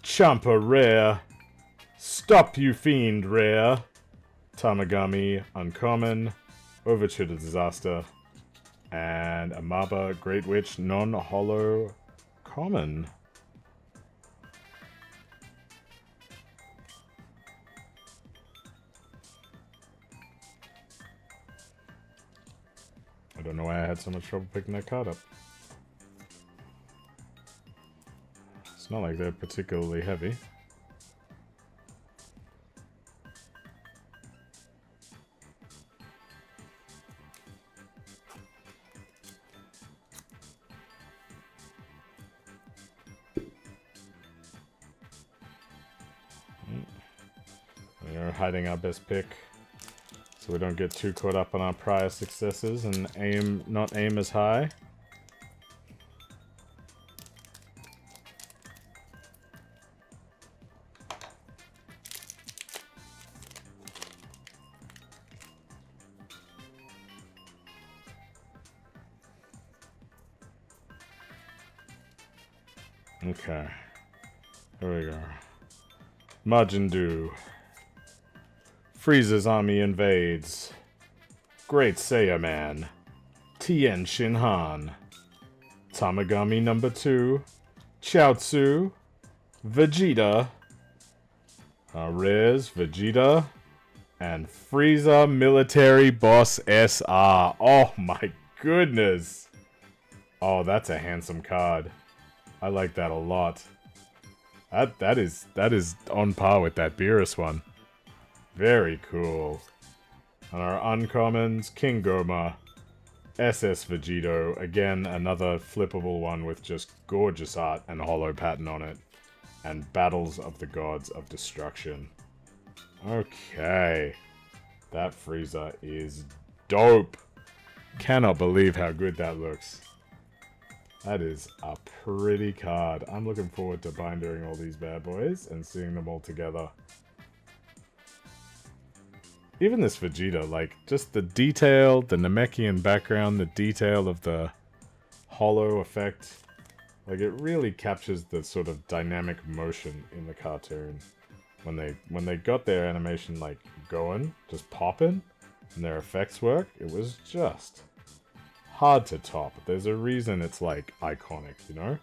Champa Rare. Stop You Fiend Rare. Tamagami Uncommon. Overture to Disaster. And Amaba Great Witch Non-Holo Common. I don't know why I had so much trouble picking that card up. It's not like they're particularly heavy. We're hiding our best pick so we don't get too caught up on our prior successes and not aim as high. Okay. Here we go. Majin Buu. Frieza's army invades. Great Saiyan Man. Tien Shinhan. Tamagami number 2. Chiaotzu. Vegeta. Riz, Vegeta. And Frieza Military Boss SR. Oh my goodness. Oh, that's a handsome card. I like that a lot. That is on par with that Beerus one. Very cool. And our uncommons, King Goma, SS Vegito, again another flippable one with just gorgeous art and holo pattern on it. And Battles of the Gods of Destruction. Okay. That Frieza is dope. Cannot believe how good that looks. That is a pretty card. I'm looking forward to bindering all these bad boys and seeing them all together. Even this Vegeta, like, just the detail, the Namekian background, the detail of the holo effect. Like, it really captures the sort of dynamic motion in the cartoon. When they got their animation, like, going, just popping, and their effects work, it was just hard to top. There's a reason it's, like, iconic, you know?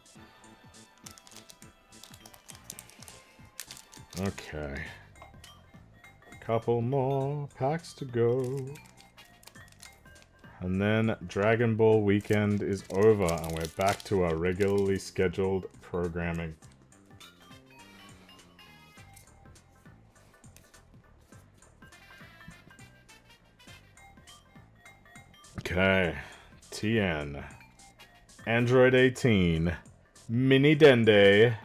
Okay. Couple more packs to go. And then Dragon Ball weekend is over, and we're back to our regularly scheduled programming. Okay. Tien. Android 18. Mini Dende.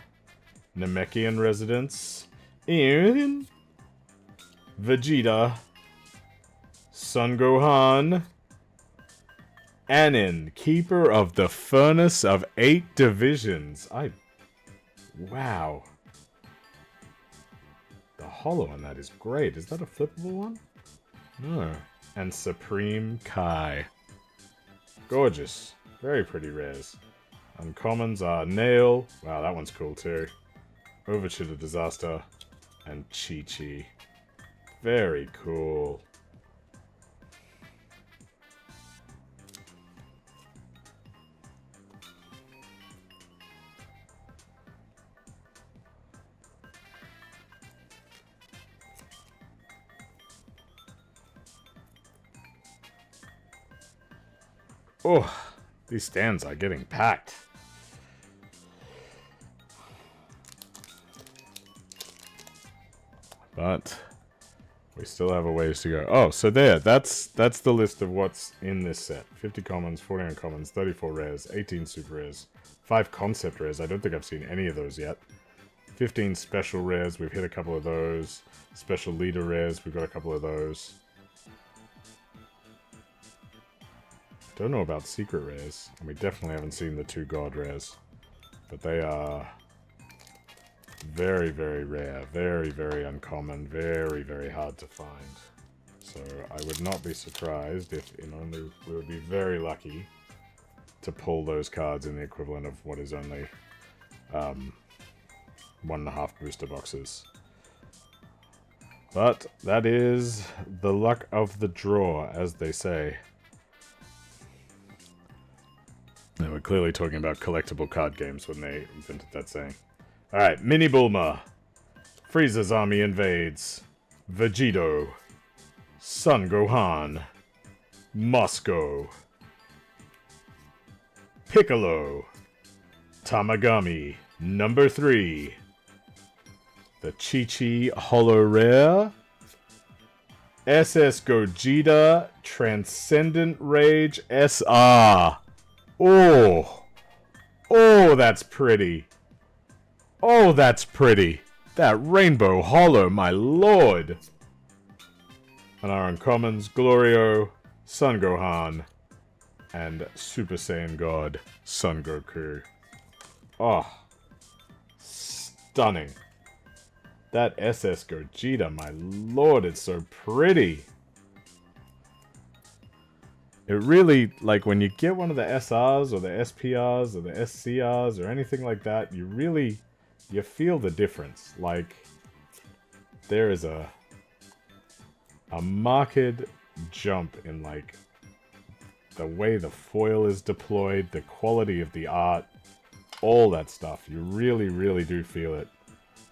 Namekian Residence. Ian. Vegeta. Son Gohan. Anin, Keeper of the Furnace of 8 Divisions. Wow. The holo on that is great. Is that a flippable one? No. And Supreme Kai. Gorgeous. Very pretty rares. Uncommons are Nail. Wow, that one's cool too. Overture to Disaster. And Chi-Chi. Very cool. Oh, these stands are getting packed. But we still have a ways to go. Oh, so that's the list of what's in this set. 50 commons, 40 uncommons, 34 rares, 18 super rares, 5 concept rares. I don't think I've seen any of those yet. 15 special rares. We've hit a couple of those. Special leader rares. We've got a couple of those. Don't know about secret rares, and we definitely haven't seen the 2 god rares, but they are very, very rare, very, very uncommon, very, very hard to find. So I would not be surprised if we would be very lucky to pull those cards in the equivalent of what is only 1.5 booster boxes. But that is the luck of the draw, as they say. They were clearly talking about collectible card games when they invented that saying. Alright, Mini Bulma. Frieza's army invades. Vegito. Son Gohan. Moscow. Piccolo. Tamagami. Number 3. The Chi-Chi Holo Rare. SS Gogeta Transcendent Rage SR. Oh, that's pretty. Oh, that's pretty. That rainbow holo, my lord. And our uncommons, Glorio, Son Gohan, and Super Saiyan God, Son Goku. Oh, stunning. That SS Gogeta, my lord, it's so pretty. It really, like, when you get one of the SRs or the SPRs or the SCRs or anything like that, you feel the difference. Like, there is a marked jump in, like, the way the foil is deployed, the quality of the art, all that stuff. You really, really do feel it.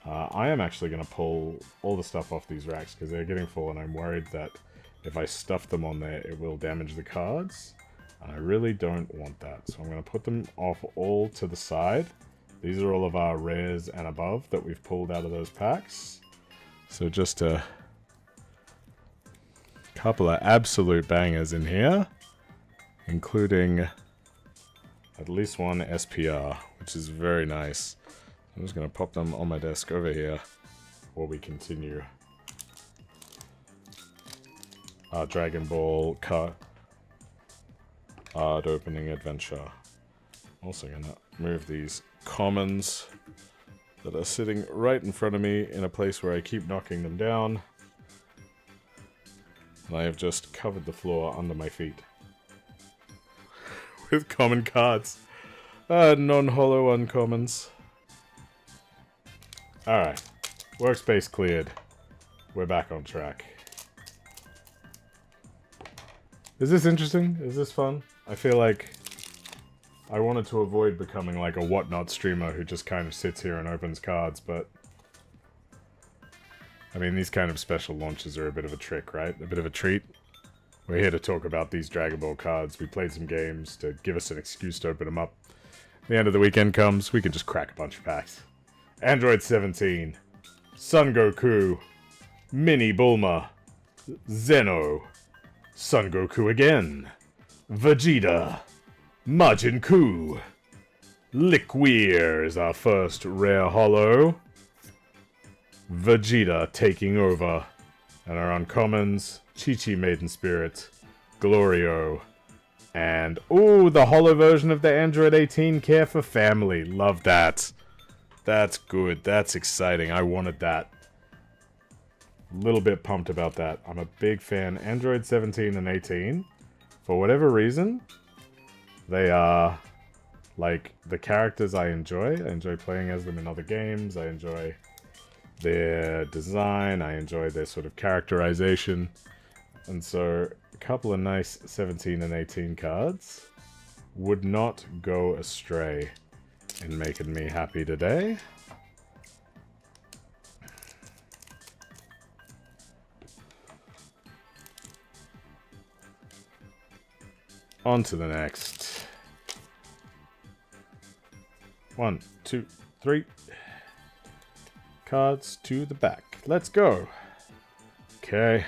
I am actually going to pull all the stuff off these racks because they're getting full, and I'm worried that if I stuff them on there, it will damage the cards. And I really don't want that. So I'm going to put them off all to the side. These are all of our rares and above that we've pulled out of those packs. So just a couple of absolute bangers in here, including at least one SPR, which is very nice. I'm just going to pop them on my desk over here while we continue our Dragon Ball card opening adventure. Also going to move these commons that are sitting right in front of me in a place where I keep knocking them down. And I have just covered the floor under my feet with common cards. Non-holo uncommons. Alright. Workspace cleared. We're back on track. Is this interesting? Is this fun? I feel like I wanted to avoid becoming like a whatnot streamer who just kind of sits here and opens cards, but I mean, these kind of special launches are a bit of a trick, right? A bit of a treat. We're here to talk about these Dragon Ball cards. We played some games to give us an excuse to open them up. The end of the weekend comes, we can just crack a bunch of packs. Android 17, Son Goku, Mini Bulma, Zeno, Son Goku again, Vegeta, Majin Buu, Liquier is our first rare holo, Vegeta taking over, and our uncommons, Chi-Chi Maiden Spirit, Glorio, and, ooh, the holo version of the Android 18, Care for Family. Love that. That's good. That's exciting. I wanted that. A little bit pumped about that. I'm a big fan. Android 17 and 18, for whatever reason, they are, like, the characters I enjoy. I enjoy playing as them in other games. I enjoy their design. I enjoy their sort of characterization. And so, a couple of nice 17 and 18 cards would not go astray in making me happy today. On to the next. 1, 2, 3. Cards to the back. Let's go. Okay.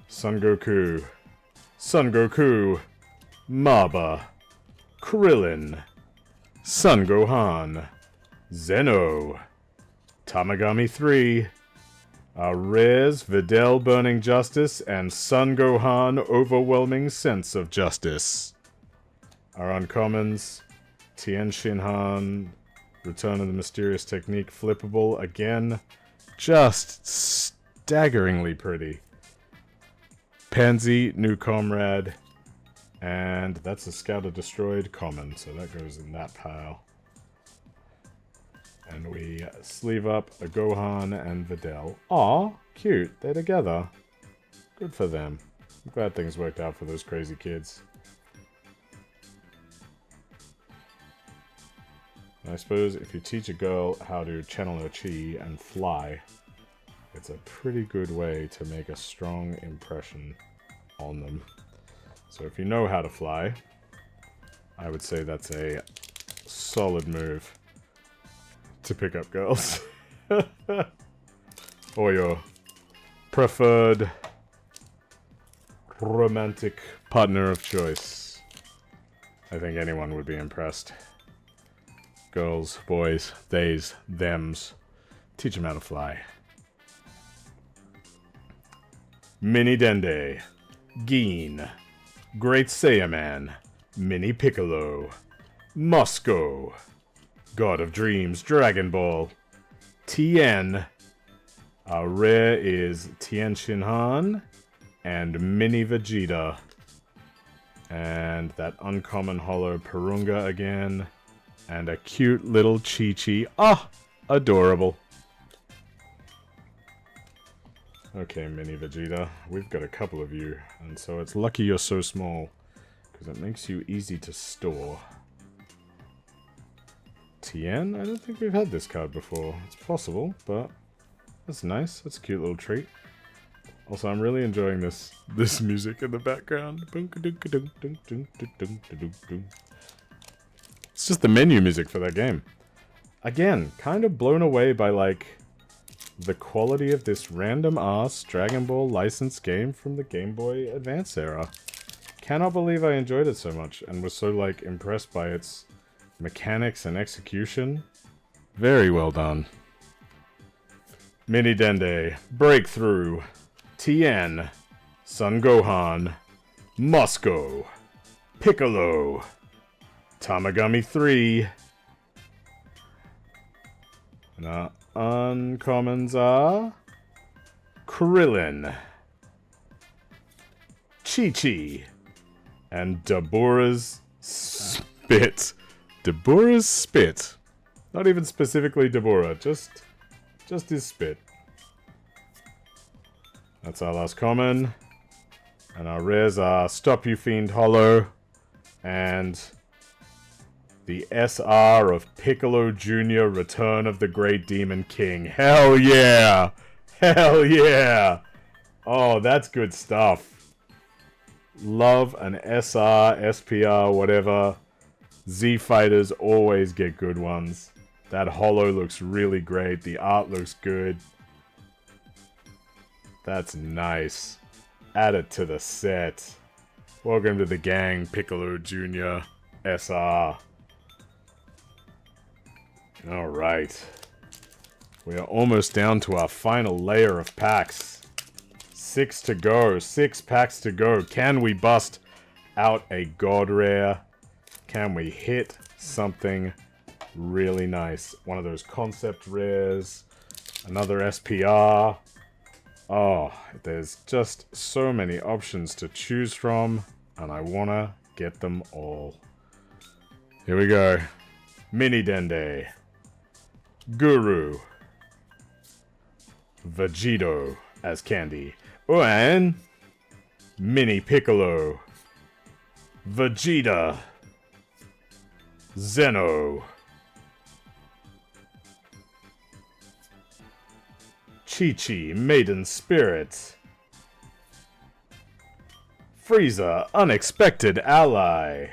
Son Goku. Son Goku. Maba. Krillin. Son Gohan. Zeno. Tamagami 3. Our rares, Videl Burning Justice, and Son Gohan Overwhelming Sense of Justice. Our uncommons, Tien Shinhan, Return of the Mysterious Technique, Flippable, again, just staggeringly pretty. Pansy, New Comrade, and that's a Scouter Destroyed common, so that goes in that pile. And we sleeve up a Gohan and Videl. Aw, cute. They're together. Good for them. I'm glad things worked out for those crazy kids. And I suppose if you teach a girl how to channel her chi and fly, it's a pretty good way to make a strong impression on them. So if you know how to fly, I would say that's a solid move to pick up girls. Or your preferred romantic partner of choice. I think anyone would be impressed. Girls, boys, theys, thems. Teach them how to fly. Mini Dende. Geen. Great Saiyaman. Mini Piccolo. Moscow. God of Dreams, Dragon Ball. Tien. Our rare is Tien Shinhan and Mini Vegeta. And that uncommon holo Purunga again. And a cute little Chi-Chi. Ah! Adorable. Okay, Mini Vegeta. We've got a couple of you. And so it's lucky you're so small. Because it makes you easy to store. Tien? I don't think we've had this card before. It's possible, but that's nice. That's a cute little treat. Also, I'm really enjoying this music in the background. It's just the menu music for that game. Again, kind of blown away by, like, the quality of this random-ass Dragon Ball licensed game from the Game Boy Advance era. Cannot believe I enjoyed it so much and was so, like, impressed by its mechanics and execution. Very well done. Mini Dende, Breakthrough, Tien, Son Gohan, Moscow, Piccolo, Tamagami 3. And our uncommons are Krillin, Chi-Chi, and Dabura's Spit. Dabura's Spit. Not even specifically Dabura, just his spit. That's our last common. And our rares are Stop You Fiend Hollow and the SR of Piccolo Jr. Return of the Great Demon King. Hell yeah! Hell yeah! Oh, that's good stuff. Love an SR, SPR, whatever. Z Fighters always get good ones. That holo looks really great. The art looks good. That's nice. Add it to the set. Welcome to the gang, Piccolo Jr. SR. Alright. We are almost down to our final layer of packs. 6 to go. 6 packs to go. Can we bust out a God Rare? Can we hit something really nice? One of those concept rares. Another SPR. Oh, there's just so many options to choose from. And I want to get them all. Here we go. Mini Dende. Guru. Vegito as candy. Oh, and Mini Piccolo. Vegeta. Zeno. Chi-Chi, Maiden Spirit. Frieza, Unexpected Ally.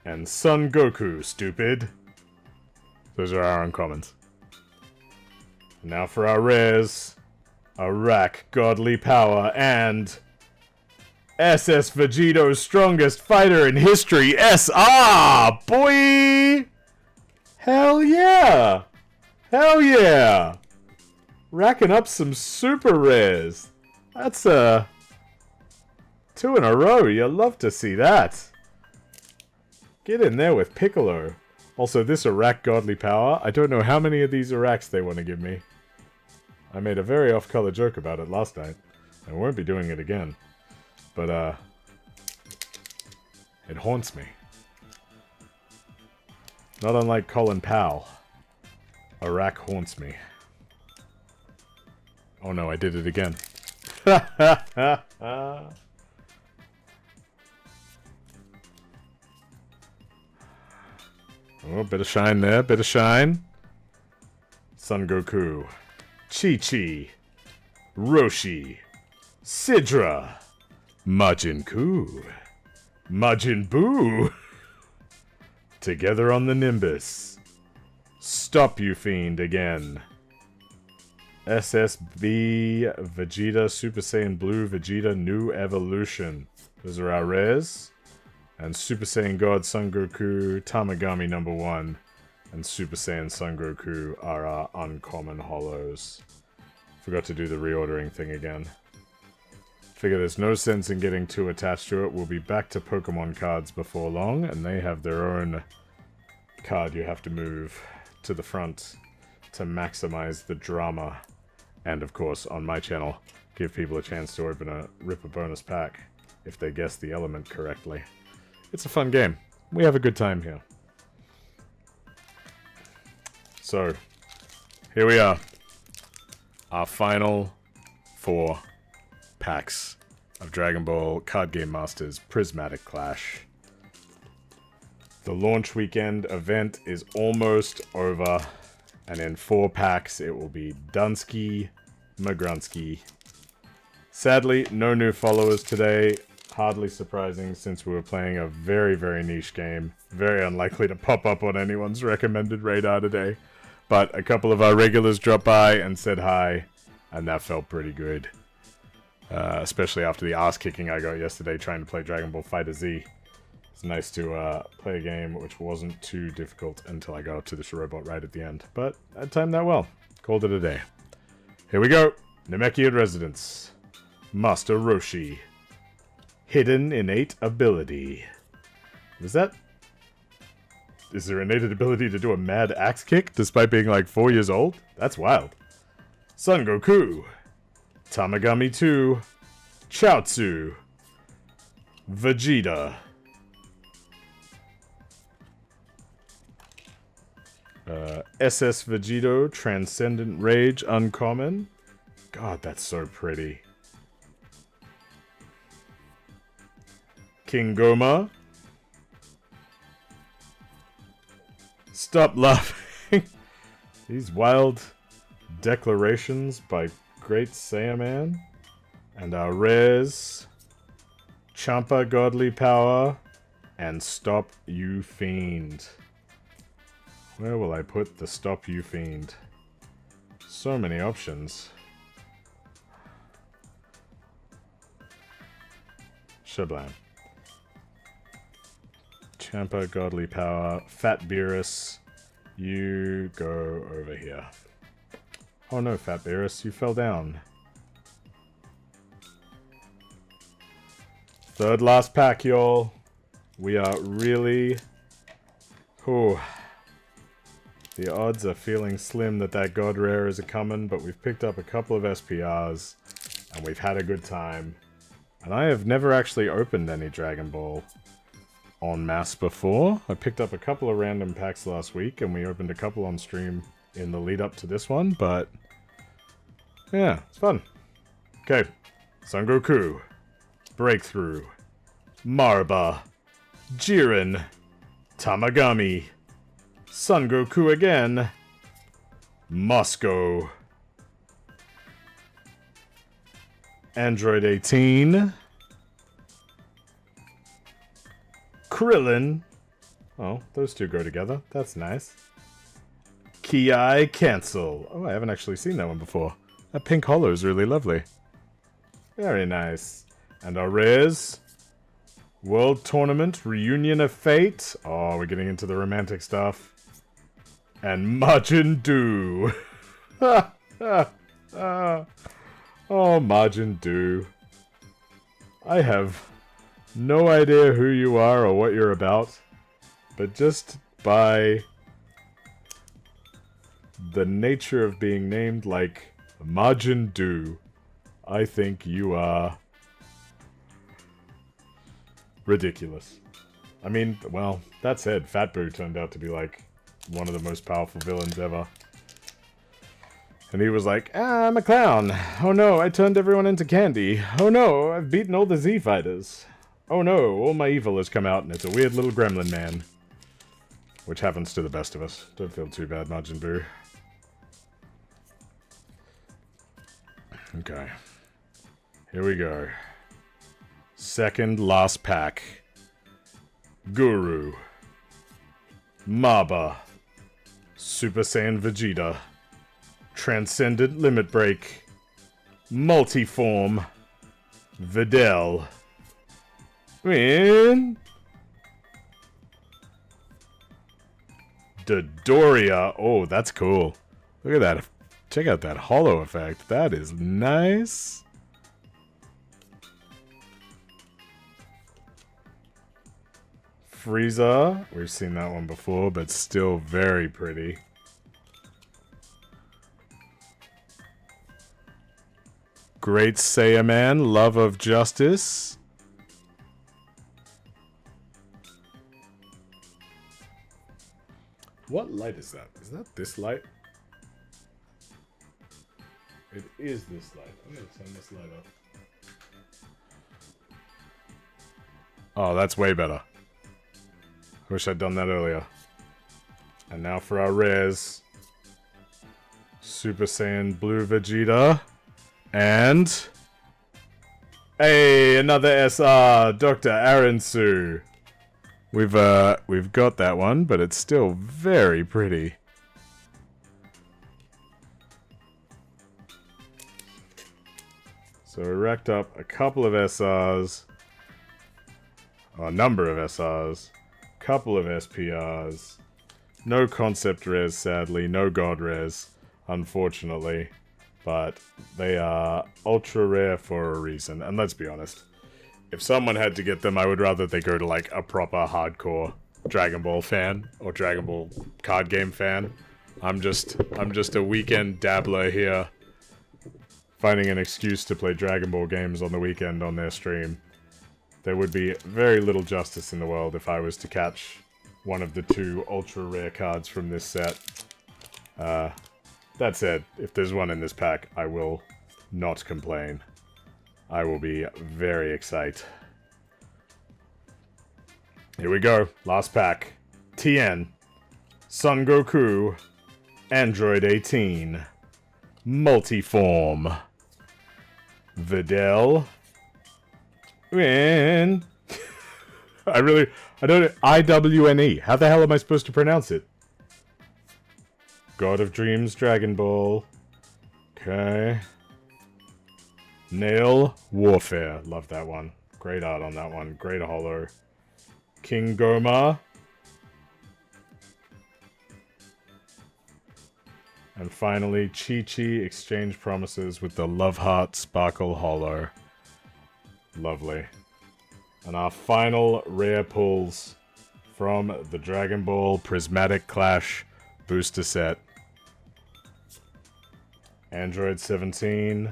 And Son Goku, stupid. Those are our uncommons. Now for our rares. Arak, Godly Power, and SS Vegito's strongest fighter in history, SR, boy! Hell yeah! Hell yeah! Racking up some super rares. That's 2 in a row. You love to see that. Get in there with Piccolo. Also, this Arak Godly Power, I don't know how many of these Araks they want to give me. I made a very off-color joke about it last night. I won't be doing it again. But, it haunts me. Not unlike Colin Powell. Arak haunts me. Oh no, I did it again. Oh, bit of shine there, bit of shine. Son Goku. Chi-Chi. Roshi. Sidra. Majin Ku. Majin Buu. Together on the Nimbus. Stop You Fiend again. SSB Vegeta Super Saiyan Blue Vegeta New Evolution. Those are our rares. And Super Saiyan God Son Goku Tamagami #1 and Super Saiyan Son Goku are our uncommon holos. Forgot to do the reordering thing again. Figure there's no sense in getting too attached to it. We'll be back to Pokemon cards before long, and they have their own card you have to move to the front to maximize the drama. And of course, on my channel, give people a chance to rip a bonus pack if they guess the element correctly. It's a fun game. We have a good time here. So, here we are. Our final 4 packs of Dragon Ball Card Game Masters Prismatic Clash. The launch weekend event is almost over, and in 4 packs it will be Dunsky, Magrunsky. Sadly, no new followers today. Hardly surprising since we were playing a very, very niche game. Very unlikely to pop up on anyone's recommended radar today. But a couple of our regulars dropped by and said hi, and that felt pretty good. Especially after the ass kicking I got yesterday trying to play Dragon Ball Fighterz. It's nice to play a game which wasn't too difficult until I got up to this robot right at the end. But I timed that well. Called it a day. Here we go. Namekian Residence. Master Roshi. Hidden innate ability. Is there innate ability to do a mad axe kick despite being like 4 years old? That's wild. Son Goku. Tamagami 2. Chaozu. Vegeta. SS Vegito, Transcendent Rage, Uncommon. God, that's so pretty. King Goma. Stop laughing. These wild declarations by Great Saiyaman. And our rares. Champa Godly Power. And Stop You Fiend. Where will I put the Stop You Fiend? So many options. Shablam. Champa, Godly Power, Fat Beerus, you go over here. Oh no, Fat Beerus, you fell down. Third last pack, y'all. We are really... Ooh. The odds are feeling slim that God Rare is a-coming, but we've picked up a couple of SPRs, and we've had a good time. And I have never actually opened any Dragon Ball en masse before. I picked up a couple of random packs last week, and we opened a couple on stream in the lead up to this one, but yeah, it's fun. Okay, Son Goku, Breakthrough, Marba, Jiren, Tamagami, Son Goku again, Moscow, Android 18, Krillin. Oh, those two go together. That's nice. Ki Cancel. Oh, I haven't actually seen that one before. That pink hollow is really lovely. Very nice. And our rares. World Tournament, Reunion of Fate. Oh, we're getting into the romantic stuff. And Majin Doo. Oh, Majin Doo. I have no idea who you are or what you're about, but just by the nature of being named like Majin Doo, I think you are ridiculous. I mean, well, that said, Fat Boo turned out to be like one of the most powerful villains ever. And he was like, ah, I'm a clown. Oh no, I turned everyone into candy. Oh no, I've beaten all the Z fighters. Oh no, all my evil has come out and it's a weird little gremlin man. Which happens to the best of us. Don't feel too bad, Majin Buu. Okay. Here we go. Second last pack. Guru. Maba. Super Saiyan Vegeta. Transcendent Limit Break. Multiform. Videl. Win. Dodoria. Oh, that's cool. Look at that. Check out that hollow effect. That is nice. Frieza. We've seen that one before, but still very pretty. Great Saiyan Man, Love of Justice. What light is that? Is that this light? It is this light. I'm going to turn this light up. Oh, that's way better. Wish I'd done that earlier. And now for our rares. Super Saiyan Blue Vegeta. And... hey, another SR, Dr. Aransu. We've got that one, but it's still very pretty. So we racked up a couple of SRs. A number of SRs. Couple of SPRs. No concept rares, sadly. No god rares, unfortunately. But they are ultra rare for a reason. And let's be honest. If someone had to get them, I would rather they go to like a proper hardcore Dragon Ball fan or Dragon Ball card game fan. I'm just a weekend dabbler here, finding an excuse to play Dragon Ball games on the weekend on their stream. There would be very little justice in the world if I was to catch one of the two ultra rare cards from this set. That said, if there's one in this pack, I will not complain. I will be very excited. Here we go. Last pack. Tien. Son Goku. Android 18. Multiform. Videl. Win. I don't... IWNE. How the hell am I supposed to pronounce it? God of Dreams, Dragon Ball. Okay. Nail Warfare. Love that one. Great art on that one. Great holo. King Goma. And finally, Chi-Chi Exchange Promises with the Love Heart Sparkle holo. Lovely. And our final rare pulls from the Dragon Ball Prismatic Clash booster set. Android 17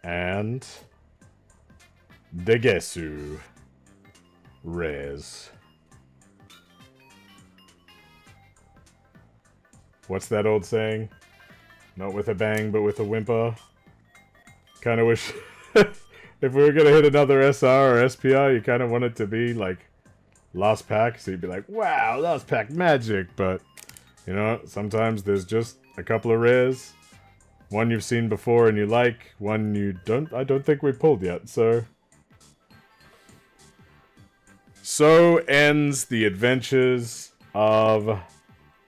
and Degesu rares. What's that old saying? Not with a bang, but with a whimper. Kind of wish if we were gonna hit another SR or SPR, you kind of want it to be like last pack, so you'd be like, wow, last pack magic. But you know, sometimes there's just a couple of rares. One you've seen before and you like, one you don't. I don't think we pulled yet, so. So ends the adventures of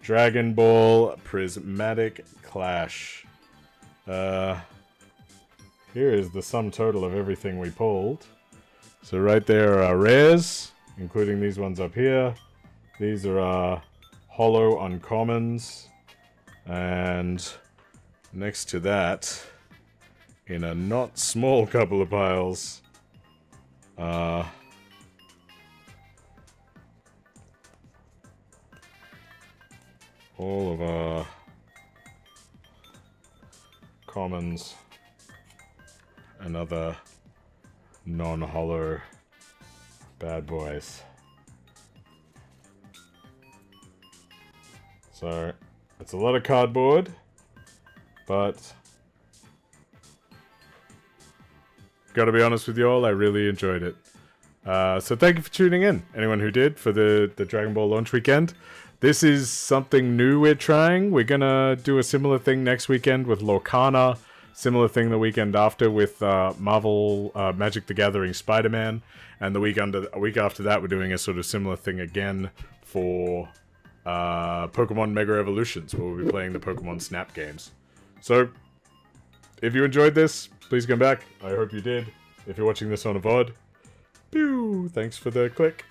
Dragon Ball Prismatic Clash. Here is the sum total of everything we pulled. So right there are our rares, including these ones up here. These are our holo uncommons. And next to that, in a not small couple of piles, all of our commons and other non-holo bad boys. So, it's a lot of cardboard, but gotta be honest with you all, I really enjoyed it. So thank you for tuning in, anyone who did, for the Dragon Ball launch weekend. This is something new we're trying. We're gonna do a similar thing next weekend with Lorcana. Similar thing the weekend after with Marvel Magic the Gathering Spider-Man. And a week after that, we're doing a sort of similar thing again for Pokemon Mega Evolutions, where we'll be playing the Pokemon Snap games. So, if you enjoyed this, please come back. I hope you did. If you're watching this on a VOD, pew! Thanks for the click.